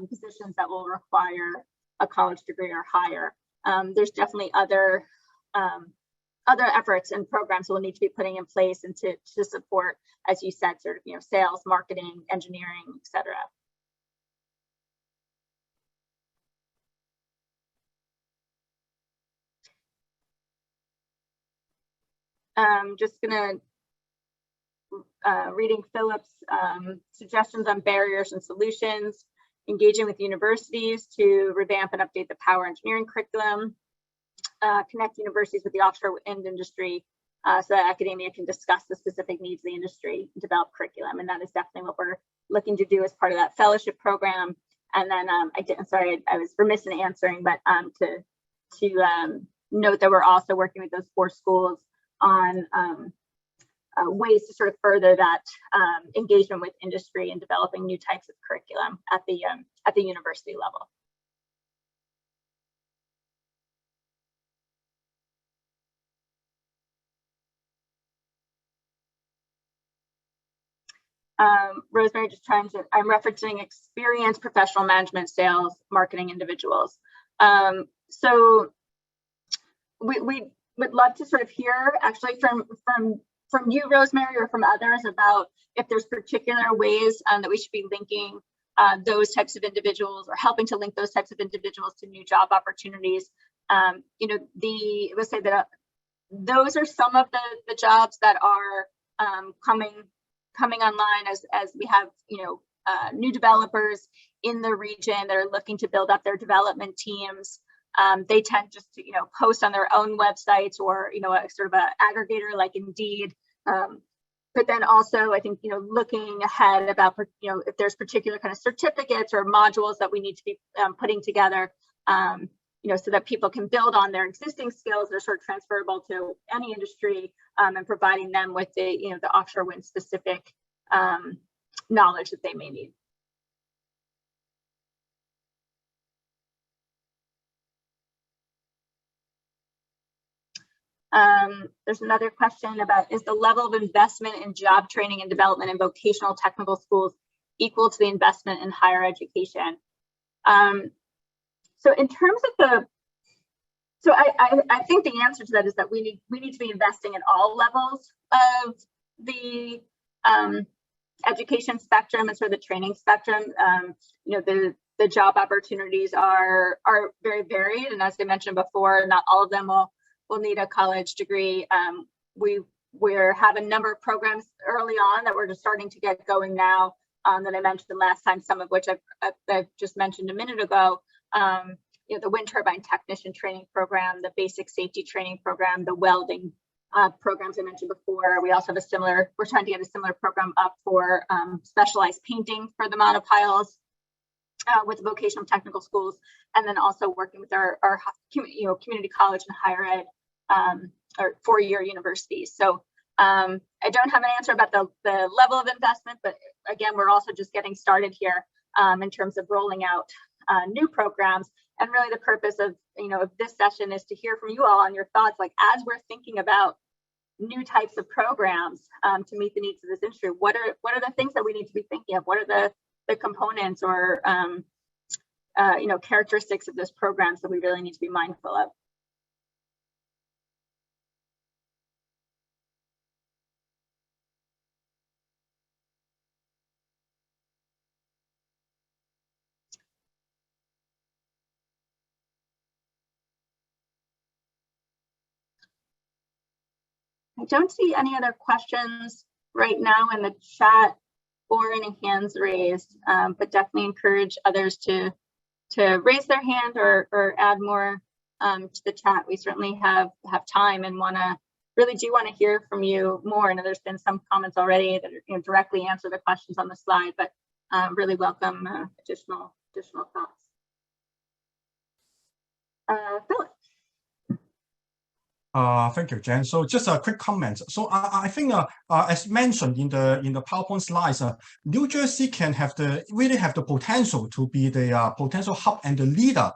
positions that will require a college degree or higher. There's definitely other efforts and programs that we'll need to be putting in place and to support, as you said, sort of, you know, sales, marketing, engineering, et cetera. Just gonna reading Philip's suggestions on barriers and solutions, engaging with universities to revamp and update the power engineering curriculum, connect universities with the offshore wind industry so that academia can discuss the specific needs of the industry and develop curriculum. And that is definitely what we're looking to do as part of that fellowship program. And then I was remiss in answering, but to note that we're also working with those 4 schools on ways to sort of further that engagement with industry and developing new types of curriculum at the university level. Rosemary, I'm referencing experienced professional management, sales, marketing individuals. So we would love to sort of hear actually from you, Rosemary, or from others about if there's particular ways that we should be linking those types of individuals or helping to link those types of individuals to new job opportunities. You know, let's say that those are some of the jobs that are coming online as we have, you know, new developers in the region that are looking to build up their development teams. They tend just to, you know, post on their own websites or, you know, a sort of an aggregator like Indeed But then also, I think, looking ahead about, if there's particular kind of certificates or modules that we need to be putting together, so that people can build on their existing skills that are sort of transferable to any industry, and providing them with the offshore wind specific knowledge that they may need. There's another question about, is the level of investment in job training and development in vocational technical schools equal to the investment in higher education? So in terms of I think the answer to that is that we need to be investing in all levels of the education spectrum and sort of the training spectrum. The job opportunities are very varied, and as I mentioned before, not all of them will need a college degree. We have a number of programs early on that we're just starting to get going now, that I mentioned last time, some of which I've just mentioned a minute ago. The wind turbine technician training program, the basic safety training program, the welding programs I mentioned before. We also have we're trying to get a similar program up for specialized painting for the monopiles with vocational technical schools, and then also working with our community college and higher ed or four-year universities. So I don't have an answer about the level of investment, but again, we're also just getting started here in terms of rolling out new programs. And really the purpose of this session is to hear from you all on your thoughts, like as we're thinking about new types of programs to meet the needs of this industry, what are the things that we need to be thinking of? What are the components or characteristics of those programs that we really need to be mindful of? I don't see any other questions right now in the chat or any hands raised, but definitely encourage others to raise their hand or add more to the chat. We certainly have time and really do want to hear from you more. And there's been some comments already that directly answer the questions on the slide, but really welcome additional thoughts. Philip. Thank you, Jen. So just a quick comment. So I think, as mentioned in the PowerPoint slides, New Jersey can really have the potential to be the potential hub and the leader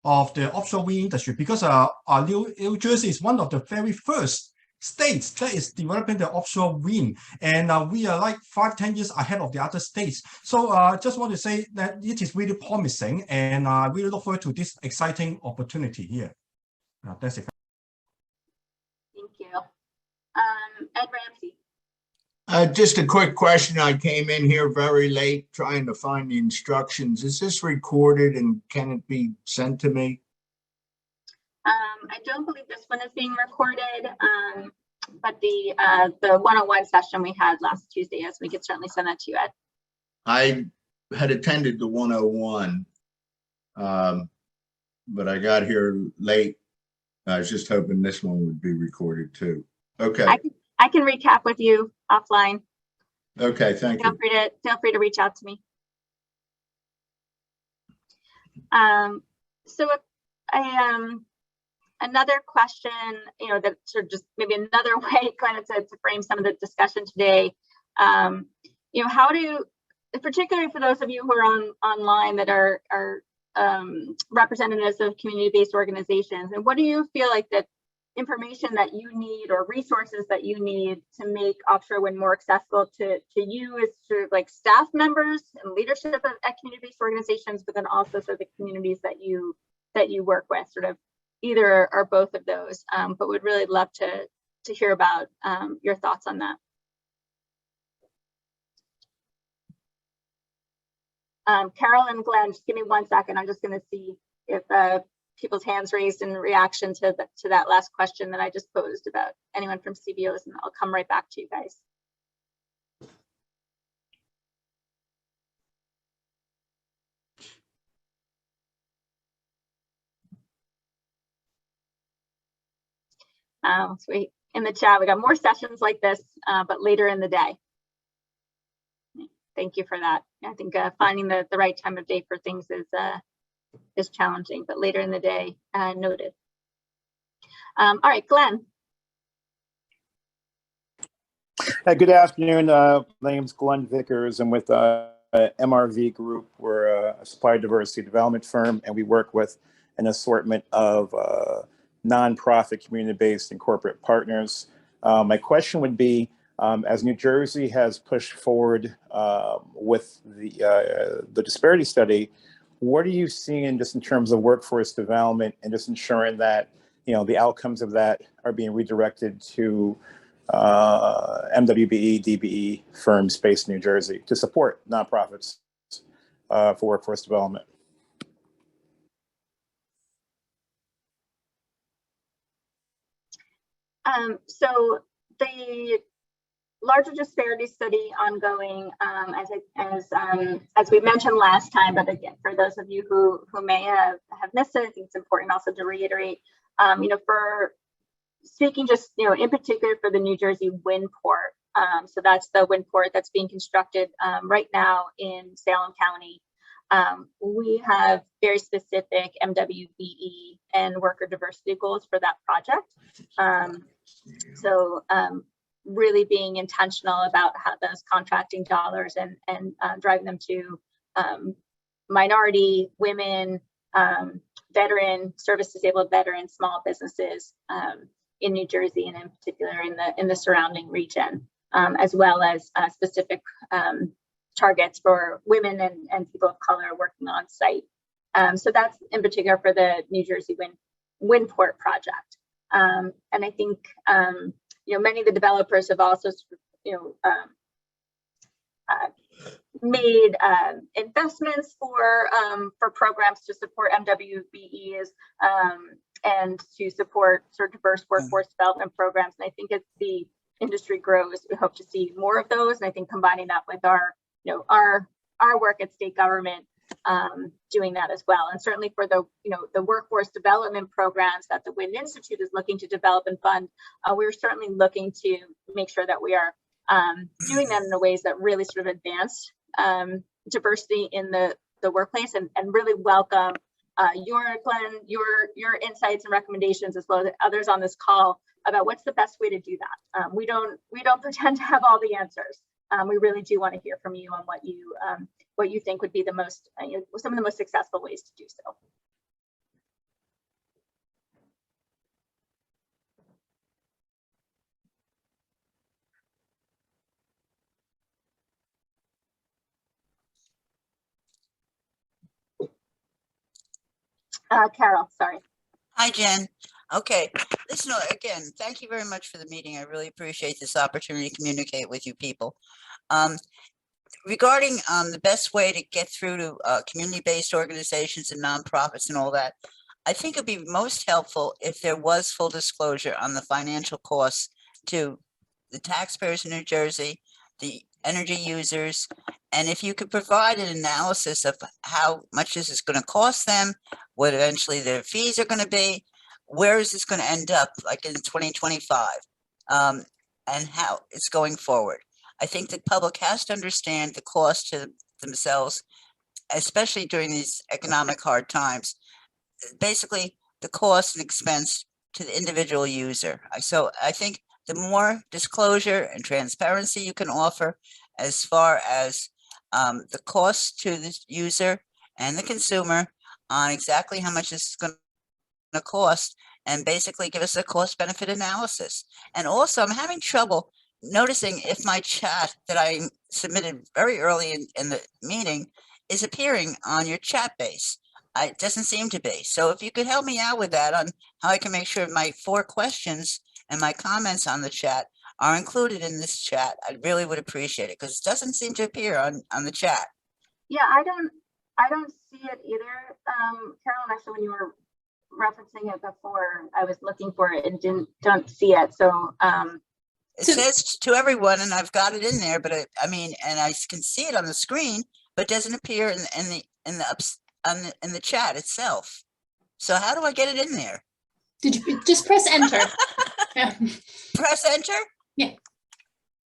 of the offshore wind industry, because New Jersey is one of the very first states that is developing the offshore wind, and we are like 5-10 years ahead of the other states. So just want to say that it is really promising, and I really look forward to this exciting opportunity here. That's it. Thank you. Ed Ramsey. Just a quick question. I came in here very late trying to find the instructions. Is this recorded and can it be sent to me? I don't believe this one is being recorded, but the 101 session we had last Tuesday, yes, we could certainly send that to you, Ed. I had attended the 101, but I got here late. I was just hoping this one would be recorded too. Okay. I can recap with you offline. Okay, thank you. Feel free to reach out to me. So another question, that sort of just maybe another way kind of to frame some of the discussion today. How do, particularly for those of you who are online that are representatives of community-based organizations, and what do you feel like that information that you need or resources that you need to make offshore wind more accessible to you as sort of like staff members and leadership at community-based organizations, but then also sort of the communities that you work with, sort of either or both of those, but would really love to hear about your thoughts on that. Carol and Glenn, just give me 1 second. I'm just going to see if people's hands raised in reaction to that last question that I just posed about anyone from CBOs, and I'll come right back to you guys. So in the chat, we got more sessions like this, but later in the day. Thank you for that. I think finding the right time of day for things is challenging, but later in the day, noted. All right, Glenn. Good afternoon. My name is Glenn Vickers. I'm with MRV Group. We're a supply diversity development firm, and we work with an assortment of nonprofit, community-based, and corporate partners. My question would be, as New Jersey has pushed forward with the disparity study, what are you seeing just in terms of workforce development and just ensuring that the outcomes of that are being redirected to MWBE, DBE firms based in New Jersey to support nonprofits for workforce development? So the larger disparity study ongoing, as we mentioned last time, but again, for those of you who may have missed it, I think it's important also to reiterate, for speaking just, in particular for the New Jersey wind port. So that's the wind port that's being constructed right now in Salem County. We have very specific MWBE and worker diversity goals for that project. So really being intentional about how those contracting dollars and driving them to minority, women, veteran, service disabled veterans, small businesses in New Jersey, and in particular in the surrounding region, as well as specific targets for women and people of color working on site. So that's in particular for the New Jersey wind port project. And I think many of the developers have also made investments for programs to support MWBEs and to support sort of diverse workforce development programs. And I think as the industry grows, we hope to see more of those. And I think combining that with our work at state government, doing that as well. And certainly for the workforce development programs that the Wind Institute is looking to develop and fund, we're certainly looking to make sure that we are doing that in the ways that really sort of advance diversity in the workplace, and really welcome Glenn, your insights and recommendations, as well as others on this call, about what's the best way to do that. We don't pretend to have all the answers. We really do want to hear from you on what you think would be the most, some of the most successful ways to do so. Carol, sorry. Hi, Jen. Okay, listen, again, thank you very much for the meeting. I really appreciate this opportunity to communicate with you people. Regarding the best way to get through to community-based organizations and nonprofits and all that, I think it'd be most helpful if there was full disclosure on the financial costs to the taxpayers in New Jersey, the energy users, and if you could provide an analysis of how much this is going to cost them, what eventually their fees are going to be, where is this going to end up, like in 2025, and how it's going forward. I think the public has to understand the cost to themselves, especially during these economic hard times. Basically, the cost and expense to the individual user. So I think the more disclosure and transparency you can offer as far as the cost to the user and the consumer on exactly how much this is going to cost, and basically give us a cost benefit analysis. And also, I'm having trouble noticing if my chat that I submitted very early in the meeting is appearing on your chat base. It doesn't seem to be. So if you could help me out with that on how I can make sure my 4 questions and my comments on the chat are included in this chat, I really would appreciate it, because it doesn't seem to appear on the chat. Yeah, I don't see it either, Carolyn. Actually, when you were referencing it before, I was looking for it and don't see it. So it says to everyone, and I've got it in there, but I mean, and I can see it on the screen, but it doesn't appear in the chat itself. So how do I get it in there? Did you just press enter? Press enter?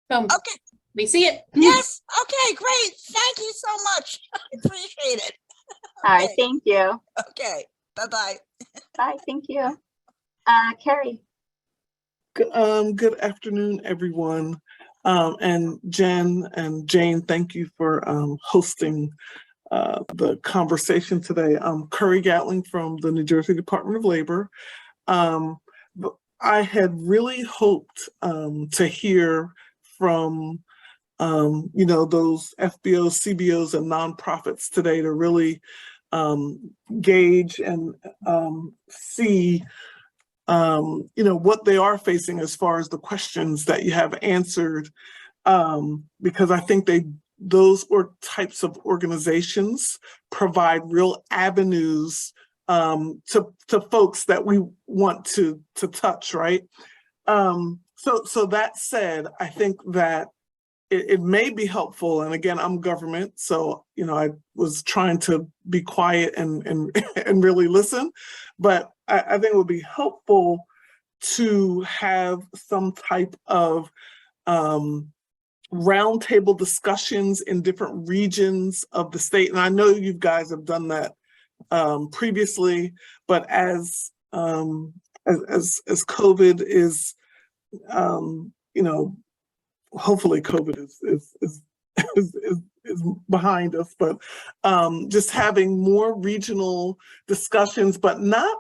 Boom. Okay. We see it. Yes. Okay, great. Thank you so much. I appreciate it. All right, Okay. thank you. Okay. Bye-bye. Bye, thank you. Carrie. Good afternoon, everyone. And Jen and Jane, thank you for hosting the conversation today. I'm Curry Gatling from the New Jersey Department of Labor. I had really hoped to hear from those FBOs, CBOs, and nonprofits today to really gauge and see what they are facing as far as the questions that you have answered, because I think those types of organizations provide real avenues to folks that we want to touch, right? So that said, I think that it may be helpful, and again, I'm government, so I was trying to be quiet and and really listen, but I think it would be helpful to have some type of roundtable discussions in different regions of the state, and I know you guys have done that previously, but as COVID is, hopefully COVID is behind us, but just having more regional discussions, but not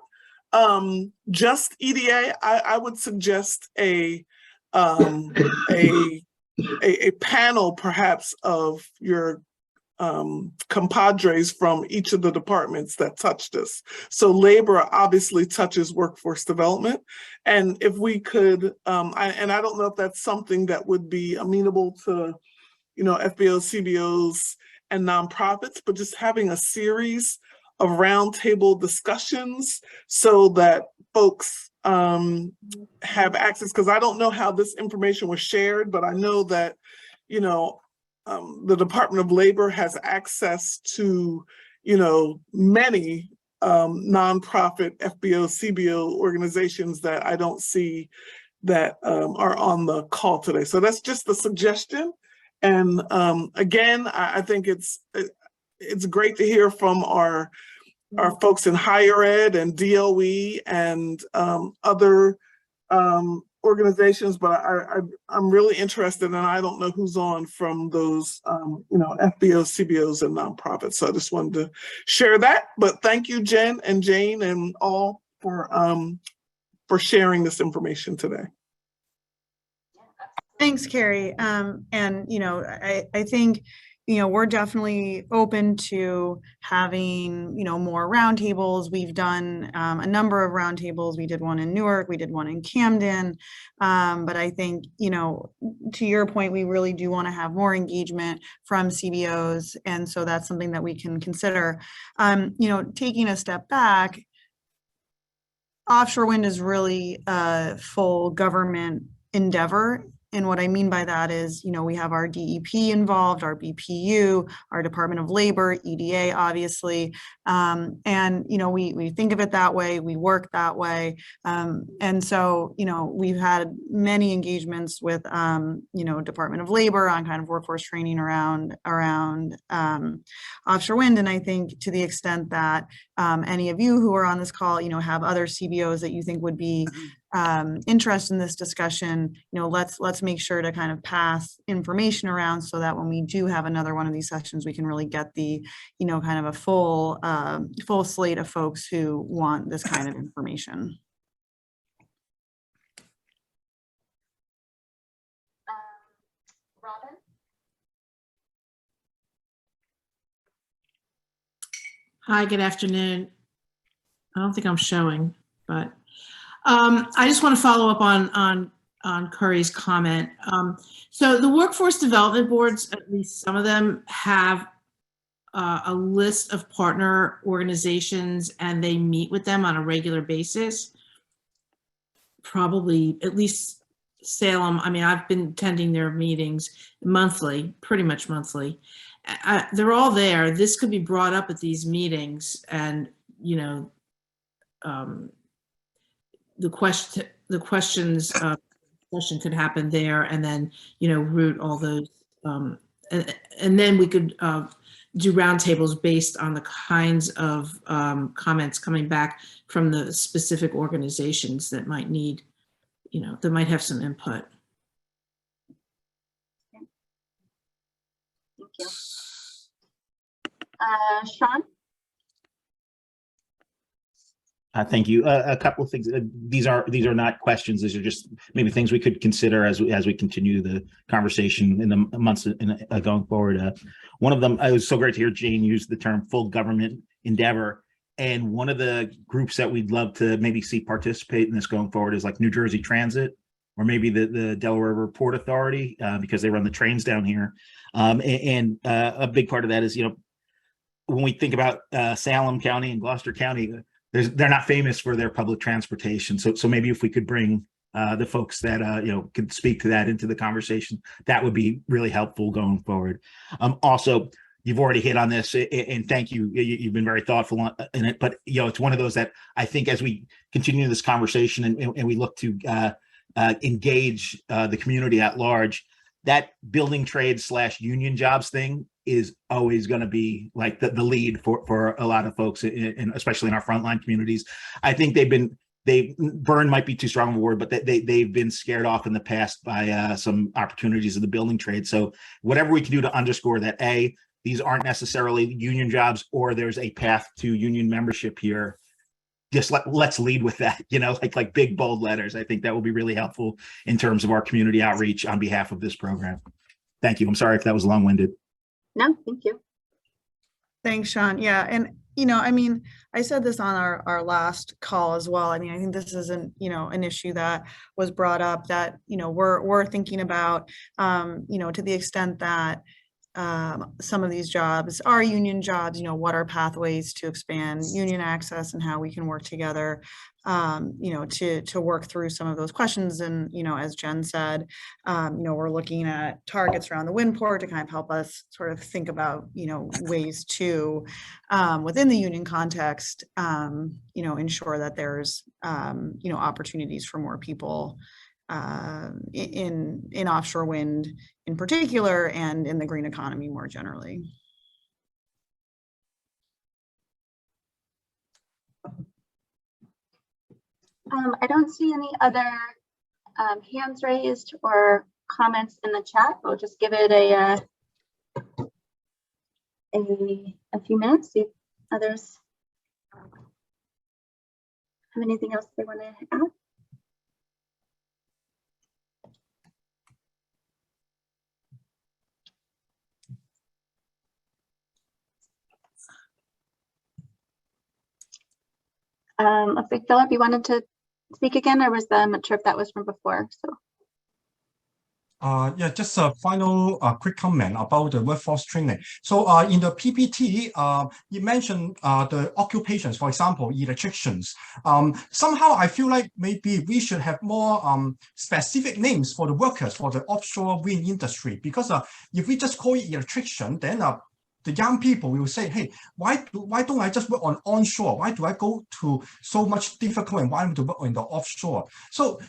just EDA. I would suggest a panel perhaps of your compadres from each of the departments that touched us. So labor obviously touches workforce development. And if we could, I don't know if that's something that would be amenable to, FBOs, CBOs, and nonprofits, but just having a series of roundtable discussions so that folks have access, because I don't know how this information was shared, but I know that, the Department of Labor has access to, many nonprofit FBO, CBO organizations that I don't see that are on the call today. So that's just a suggestion. And again, I think it's great to hear from our folks in higher ed and DOE and other organizations, but I'm really interested, and I don't know who's on from those, FBOs, CBOs, and nonprofits. So I just wanted to share that. But thank you, Jen and Jane and all for sharing this information today. Thanks, Carrie. And, I think, we're definitely open to having, more roundtables. We've done a number of roundtables. We did one in Newark, we did one in Camden. But I think, to your point, we really do want to have more engagement from CBOs. And so that's something that we can consider. Taking a step back, offshore wind is really a full government endeavor. And what I mean by that is, we have our DEP involved, our BPU, our Department of Labor, EDA, obviously. And, we think of it that way, we work that way. And so, we've had many engagements with, Department of Labor on kind of workforce training around offshore wind. And I think to the extent that any of you who are on this call, have other CBOs that you think would be interest in this discussion, let's make sure to kind of pass information around so that when we do have another one of these sessions, we can really get the, kind of a full slate of folks who want this kind of information. Robin? Hi, good afternoon. I don't think I'm showing, but I just want to follow up on Curry's comment. So the workforce development boards, at least some of them, have a list of partner organizations, and they meet with them on a regular basis. Probably at least Salem. I mean, I've been attending their meetings monthly, pretty much monthly. They're all there. This could be brought up at these meetings, and the question, the questions, question could happen there, and then, route all those, and then we could do roundtables based on the kinds of comments coming back from the specific organizations that might need, that might have some input. Thank you. Sean? Thank you. A couple of things. These are not questions. These are just maybe things we could consider as we continue the conversation in the months going forward. One of them, it was so great to hear Jane use the term full government endeavor. And one of the groups that we'd love to maybe see participate in this going forward is like New Jersey Transit, or maybe the Delaware River Port Authority, because they run the trains down here. And a big part of that is, when we think about Salem County and Gloucester County, they're not famous for their public transportation. So maybe if we could bring the folks that could speak to that into the conversation, that would be really helpful going forward. Also, you've already hit on this, and thank you. You've been very thoughtful in it, but it's one of those that I think as we continue this conversation and we look to engage the community at large, that building trades / union jobs thing is always going to be like the lead for a lot of folks, especially in our frontline communities. I think burn might be too strong of a word, but they've been scared off in the past by some opportunities of the building trade. So whatever we can do to underscore that, these aren't necessarily union jobs, or there's a path to union membership here. Just let's lead with that, like big bold letters. I think that will be really helpful in terms of our community outreach on behalf of this program. Thank you. I'm sorry if that was long-winded. No, thank you. Thanks, Sean. Yeah. And, I said this on our last call as well. I think this is an issue that was brought up that, we're thinking about, to the extent that some of these jobs are union jobs, what are pathways to expand union access and how we can work together, to work through some of those questions. And, as Jen said, we're looking at targets around the wind port to kind of help us sort of think about, ways to, within the union context, ensure that there's, opportunities for more people in offshore wind in particular, and in the green economy more generally. I don't see any other hands raised or comments in the chat. We'll just give it a few minutes, see if others have anything else they want to add. Looks like Philip, you wanted to speak again, or was I'm not sure if that was from before. So. Yeah, just a final quick comment about the workforce training. So in the PPT, you mentioned the occupations, for example, electricians. Somehow I feel like maybe we should have more specific names for the workers for the offshore wind industry, because if we just call it electrician, then the young people will say, hey, why don't I just work on onshore? Why do I go to so much difficult environment to work on the offshore? So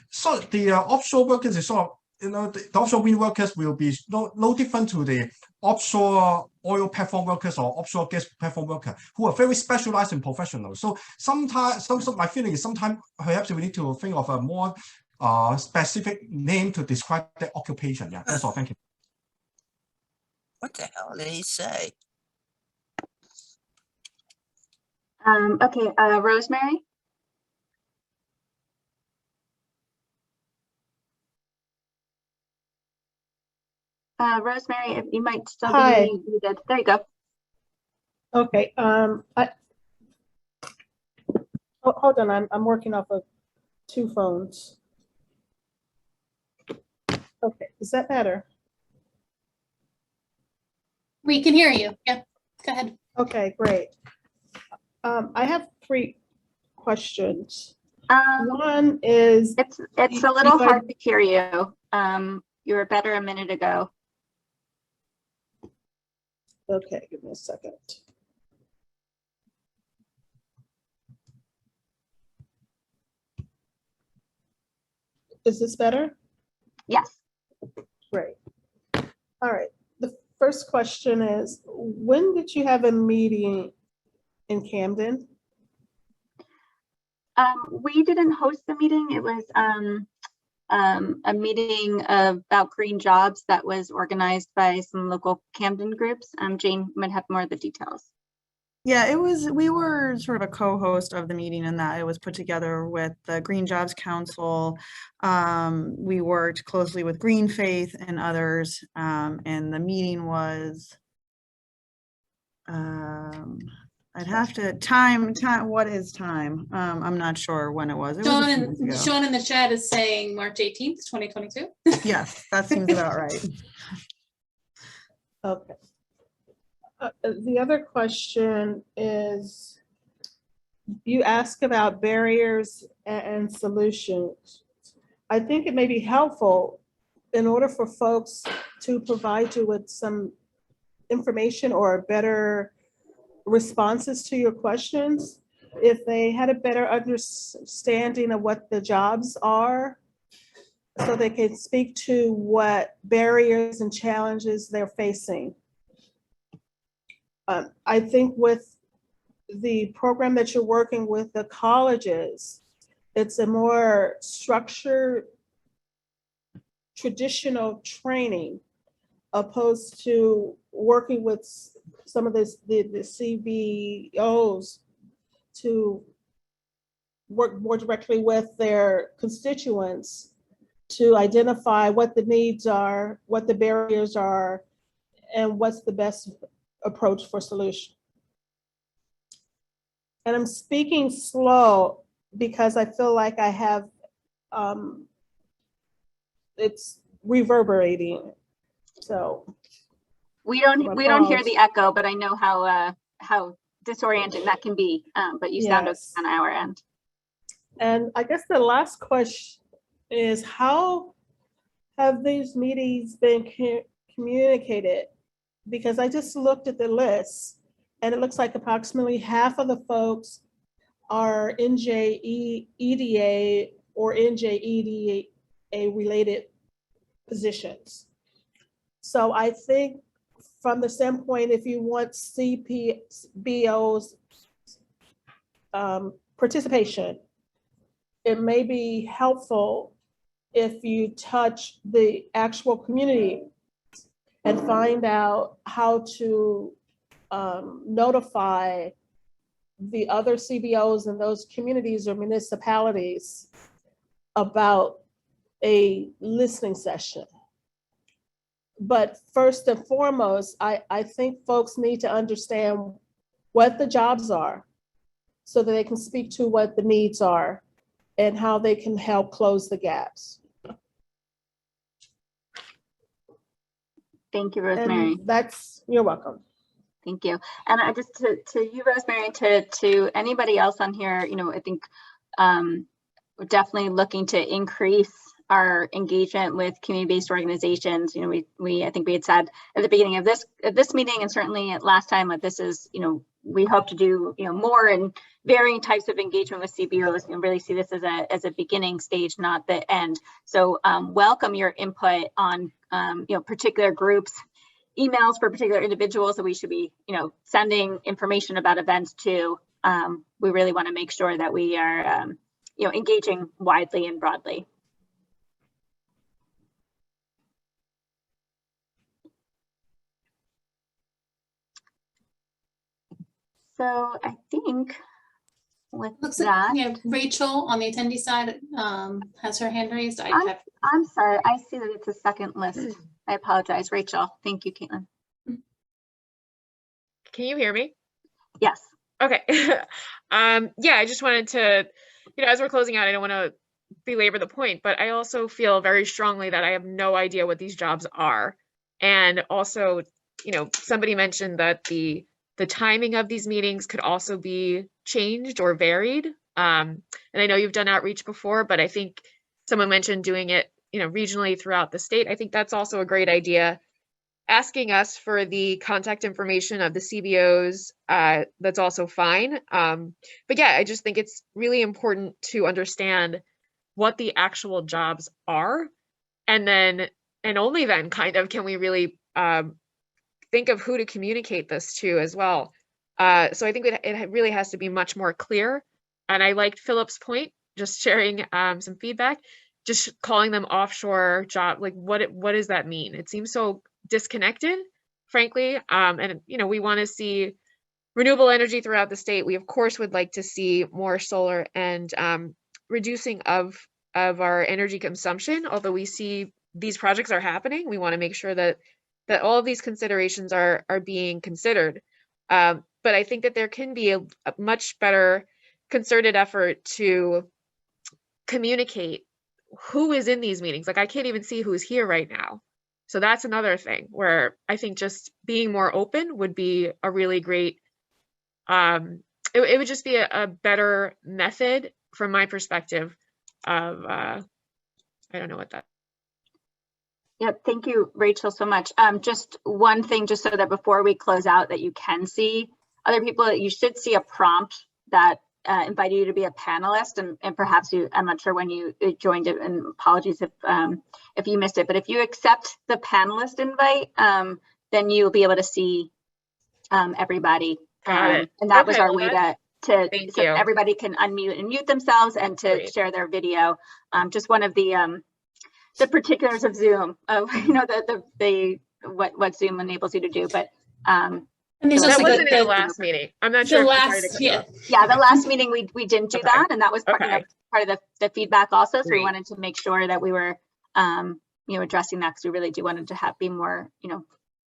the offshore workers is sort of, the offshore wind workers will be no different to the offshore oil platform workers or offshore gas platform workers, who are very specialized and professional. So sometimes, my feeling is sometimes perhaps we need to think of a more specific name to describe the occupation. Yeah, that's all. Thank you. What the hell did he say? Okay, Rosemary. Rosemary, if you might still be muted. There you go. Okay. Hold on. I'm working off of 2 phones. Okay. Is that better? We can hear you. Yep. Go ahead. Okay, great. I have 3 questions. One is it's a little hard to hear you. You were better a minute ago. Okay, give me a second. Is this better? Yes. Great. All right. The first question is, when did you have a meeting in Camden? We didn't host the meeting. It was a meeting about green jobs that was organized by some local Camden groups. Jane might have more of the details. Yeah, we were sort of a co-host of the meeting in that it was put together with the Green Jobs Council. We worked closely with Green Faith and others, and the meeting was, I'd have to, time, what is time? I'm not sure when it was. It was a few months ago. Sean in the chat is saying March 18th, 2022. Yes, that seems about right. Okay. The other question is, you ask about barriers and solutions. I think it may be helpful in order for folks to provide you with some information or better responses to your questions, if they had a better understanding of what the jobs are, so they can speak to what barriers and challenges they're facing. I think with the program that you're working with the colleges, it's a more structured, traditional training, opposed to working with some of the CBOs to work more directly with their constituents to identify what the needs are, what the barriers are, and what's the best approach for solution. And I'm speaking slow because I feel like I have, it's reverberating. So we don't hear the echo, but I know how disorienting that can be. But you sound okay on our end. And I guess the last question is, how have these meetings been communicated? Because I just looked at the list and it looks like approximately half of the folks are NJEDA or NJEDA related positions. So I think from the standpoint, if you want CBO's participation, it may be helpful if you touch the actual community and find out how to notify the other CBOs in those communities or municipalities about a listening session. But first and foremost, I think folks need to understand what the jobs are so that they can speak to what the needs are and how they can help close the gaps. Thank you, Rosemary. And you're welcome. Thank you. And just to you, Rosemary, to anybody else on here, I think we're definitely looking to increase our engagement with community-based organizations. I think we had said at the beginning of this meeting, and certainly at last time, that this is, we hope to do, more and varying types of engagement with CBOs, and really see this as a beginning stage, not the end. So welcome your input on, particular groups, emails for particular individuals that we should be, sending information about events to. We really want to make sure that we are, engaging widely and broadly. So I think with that, Rachel on the attendee side has her hand raised. I'm sorry, I see that it's a second list. I apologize, Rachel. Thank you, Caitlin. Can you hear me? Yes. Okay. Yeah, I just wanted to, as we're closing out, I don't want to belabor the point, but I also feel very strongly that I have no idea what these jobs are. And also, somebody mentioned that the timing of these meetings could also be changed or varied. And I know you've done outreach before, but I think someone mentioned doing it, regionally throughout the state. I think that's also a great idea. Asking us for the contact information of the CBOs, that's also fine. But yeah, I just think it's really important to understand what the actual jobs are. And then, and only then kind of can we really think of who to communicate this to as well. So I think it really has to be much more clear. And I liked Philip's point, just sharing some feedback, just calling them offshore job. Like what does that mean? It seems so disconnected, frankly. And we want to see renewable energy throughout the state. We of course would like to see more solar and reducing of our energy consumption. Although we see these projects are happening, we want to make sure that all of these considerations are being considered. But I think that there can be a much better concerted effort to communicate who is in these meetings. Like I can't even see who's here right now. So that's another thing where I think just being more open would be a really great, it would just be a better method from my perspective of, I don't know what that. Yep, thank you, Rachel, so much. Just one thing, just so that before we close out, that you can see other people, you should see a prompt that invited you to be a panelist, and perhaps I'm not sure when you joined it, and apologies if you missed it, but if you accept the panelist invite, then you'll be able to see everybody. And that was our way so everybody can unmute and mute themselves and to share their video. Just one of the particulars of Zoom, of what Zoom enables you to do, but and so that wasn't in the last meeting. I'm not sure. Yeah, the last meeting we didn't do that, and that was part of the feedback also. So we wanted to make sure that we were addressing that, because we really do wanted to be more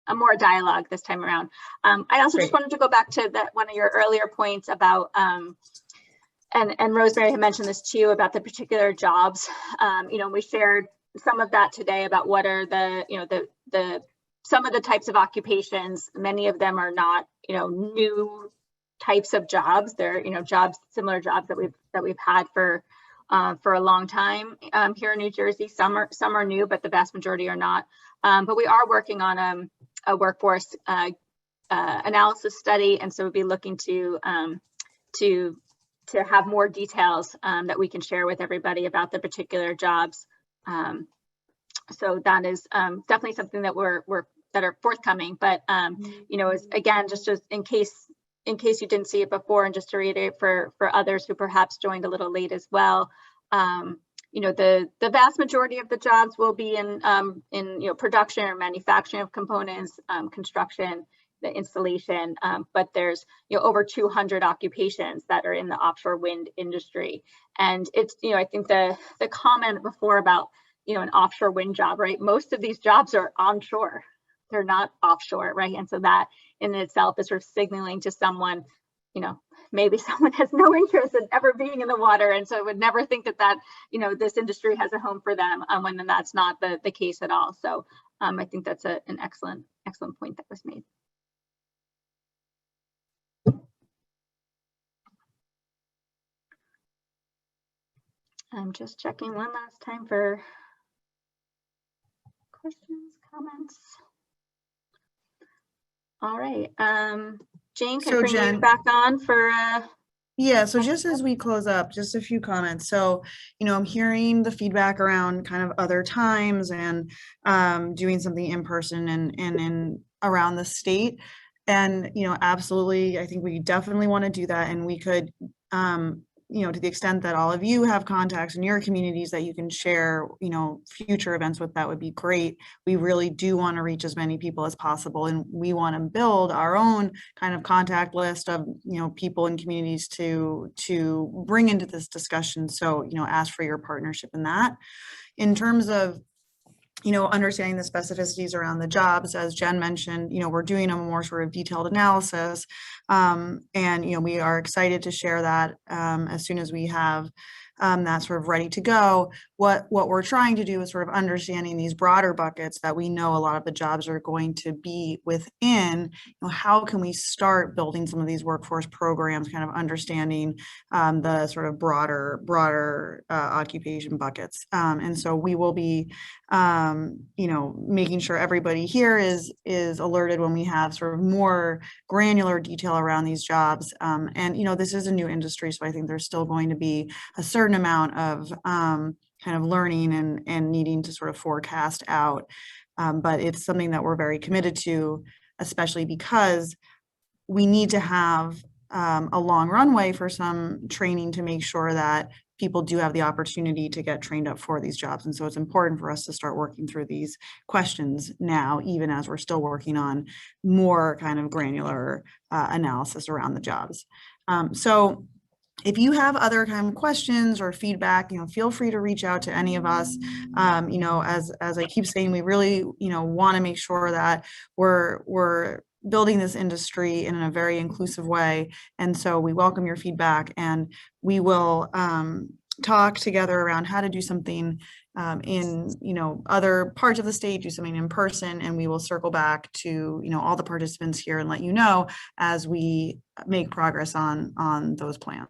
a more dialogue this time around. I also just wanted to go back to one of your earlier points about and Rosemary had mentioned this too, about the particular jobs. We shared some of that today about what are some of the types of occupations. Many of them are not new types of jobs. They're similar jobs that we've had for a long time here in New Jersey. Some are new, but the vast majority are not. But we are working on a workforce analysis study, and so we'll be looking to have more details that we can share with everybody about the particular jobs. So that is definitely something that that are forthcoming. But is, again, just in case you didn't see it before, and just to reiterate for others who perhaps joined a little late as well, the vast majority of the jobs will be in production or manufacturing of components, construction, the installation, but there's over 200 occupations that are in the offshore wind industry. And it's I think the comment before about an offshore wind job, right? Most of these jobs are onshore, they're not offshore, right? And so that in itself is sort of signaling to someone, maybe someone has no interest in ever being in the water, and so would never think that this industry has a home for them, when that's not the case at all. So I think that's an excellent point that was made. I'm just checking one last time for questions, comments. All right, Jane, can I bring you back on for yeah, so just as we close up, just a few comments. So, I'm hearing the feedback around kind of other times and doing something in person and around the state. And, absolutely, I think we definitely want to do that. And we could, to the extent that all of you have contacts in your communities that you can share, future events with, that would be great. We really do want to reach as many people as possible, and we want to build our own kind of contact list of, people in communities to bring into this discussion. So, ask for your partnership in that. In terms of understanding the specificities around the jobs, as Jen mentioned, we're doing a more sort of detailed analysis, and we are excited to share that as soon as we have that sort of ready to go. What we're trying to do is sort of understanding these broader buckets that we know a lot of the jobs are going to be within. How can we start building some of these workforce programs, kind of understanding the sort of broader occupation buckets. And so we will be you know, making sure everybody here is alerted when we have sort of more granular detail around these jobs. And, you know, this is a new industry, so I think there's still going to be a certain amount of kind of learning and needing to sort of forecast out. But it's something that we're very committed to, especially because we need to have a long runway for some training to make sure that people do have the opportunity to get trained up for these jobs. And so it's important for us to start working through these questions now, even as we're still working on more kind of granular analysis around the jobs. So if you have other kind of questions or feedback, you know, feel free to reach out to any of us. You know, as I keep saying, we really, you know, want to make sure that we're building this industry in a very inclusive way. And so we welcome your feedback, and we will talk together around how to do something in, you know, other parts of the state, do something in person, and we will circle back to, you know, all the participants here and let you know as we make progress on those plans.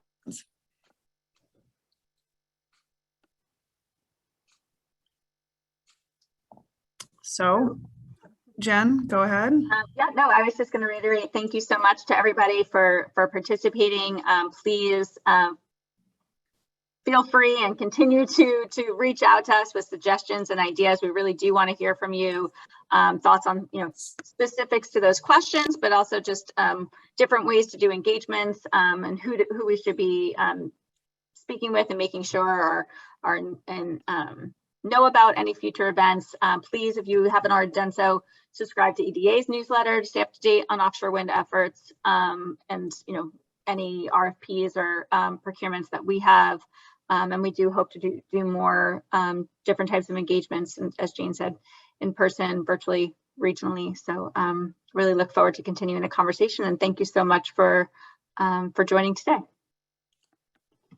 So, Jen, go ahead. Yeah, no, I was just going to reiterate, thank you so much to everybody for participating. Please feel free and continue to reach out to us with suggestions and ideas. We really do want to hear from you, thoughts on, you know, specifics to those questions, but also just different ways to do engagements, and who we should be speaking with and making sure are know about any future events. Please, if you haven't already done so, subscribe to EDA's newsletter to stay up to date on offshore wind efforts, and, you know, any RFPs or procurements that we have. And we do hope to do more different types of engagements, and as Jane said, in person, virtually, regionally. So really look forward to continuing the conversation, and thank you so much for joining today.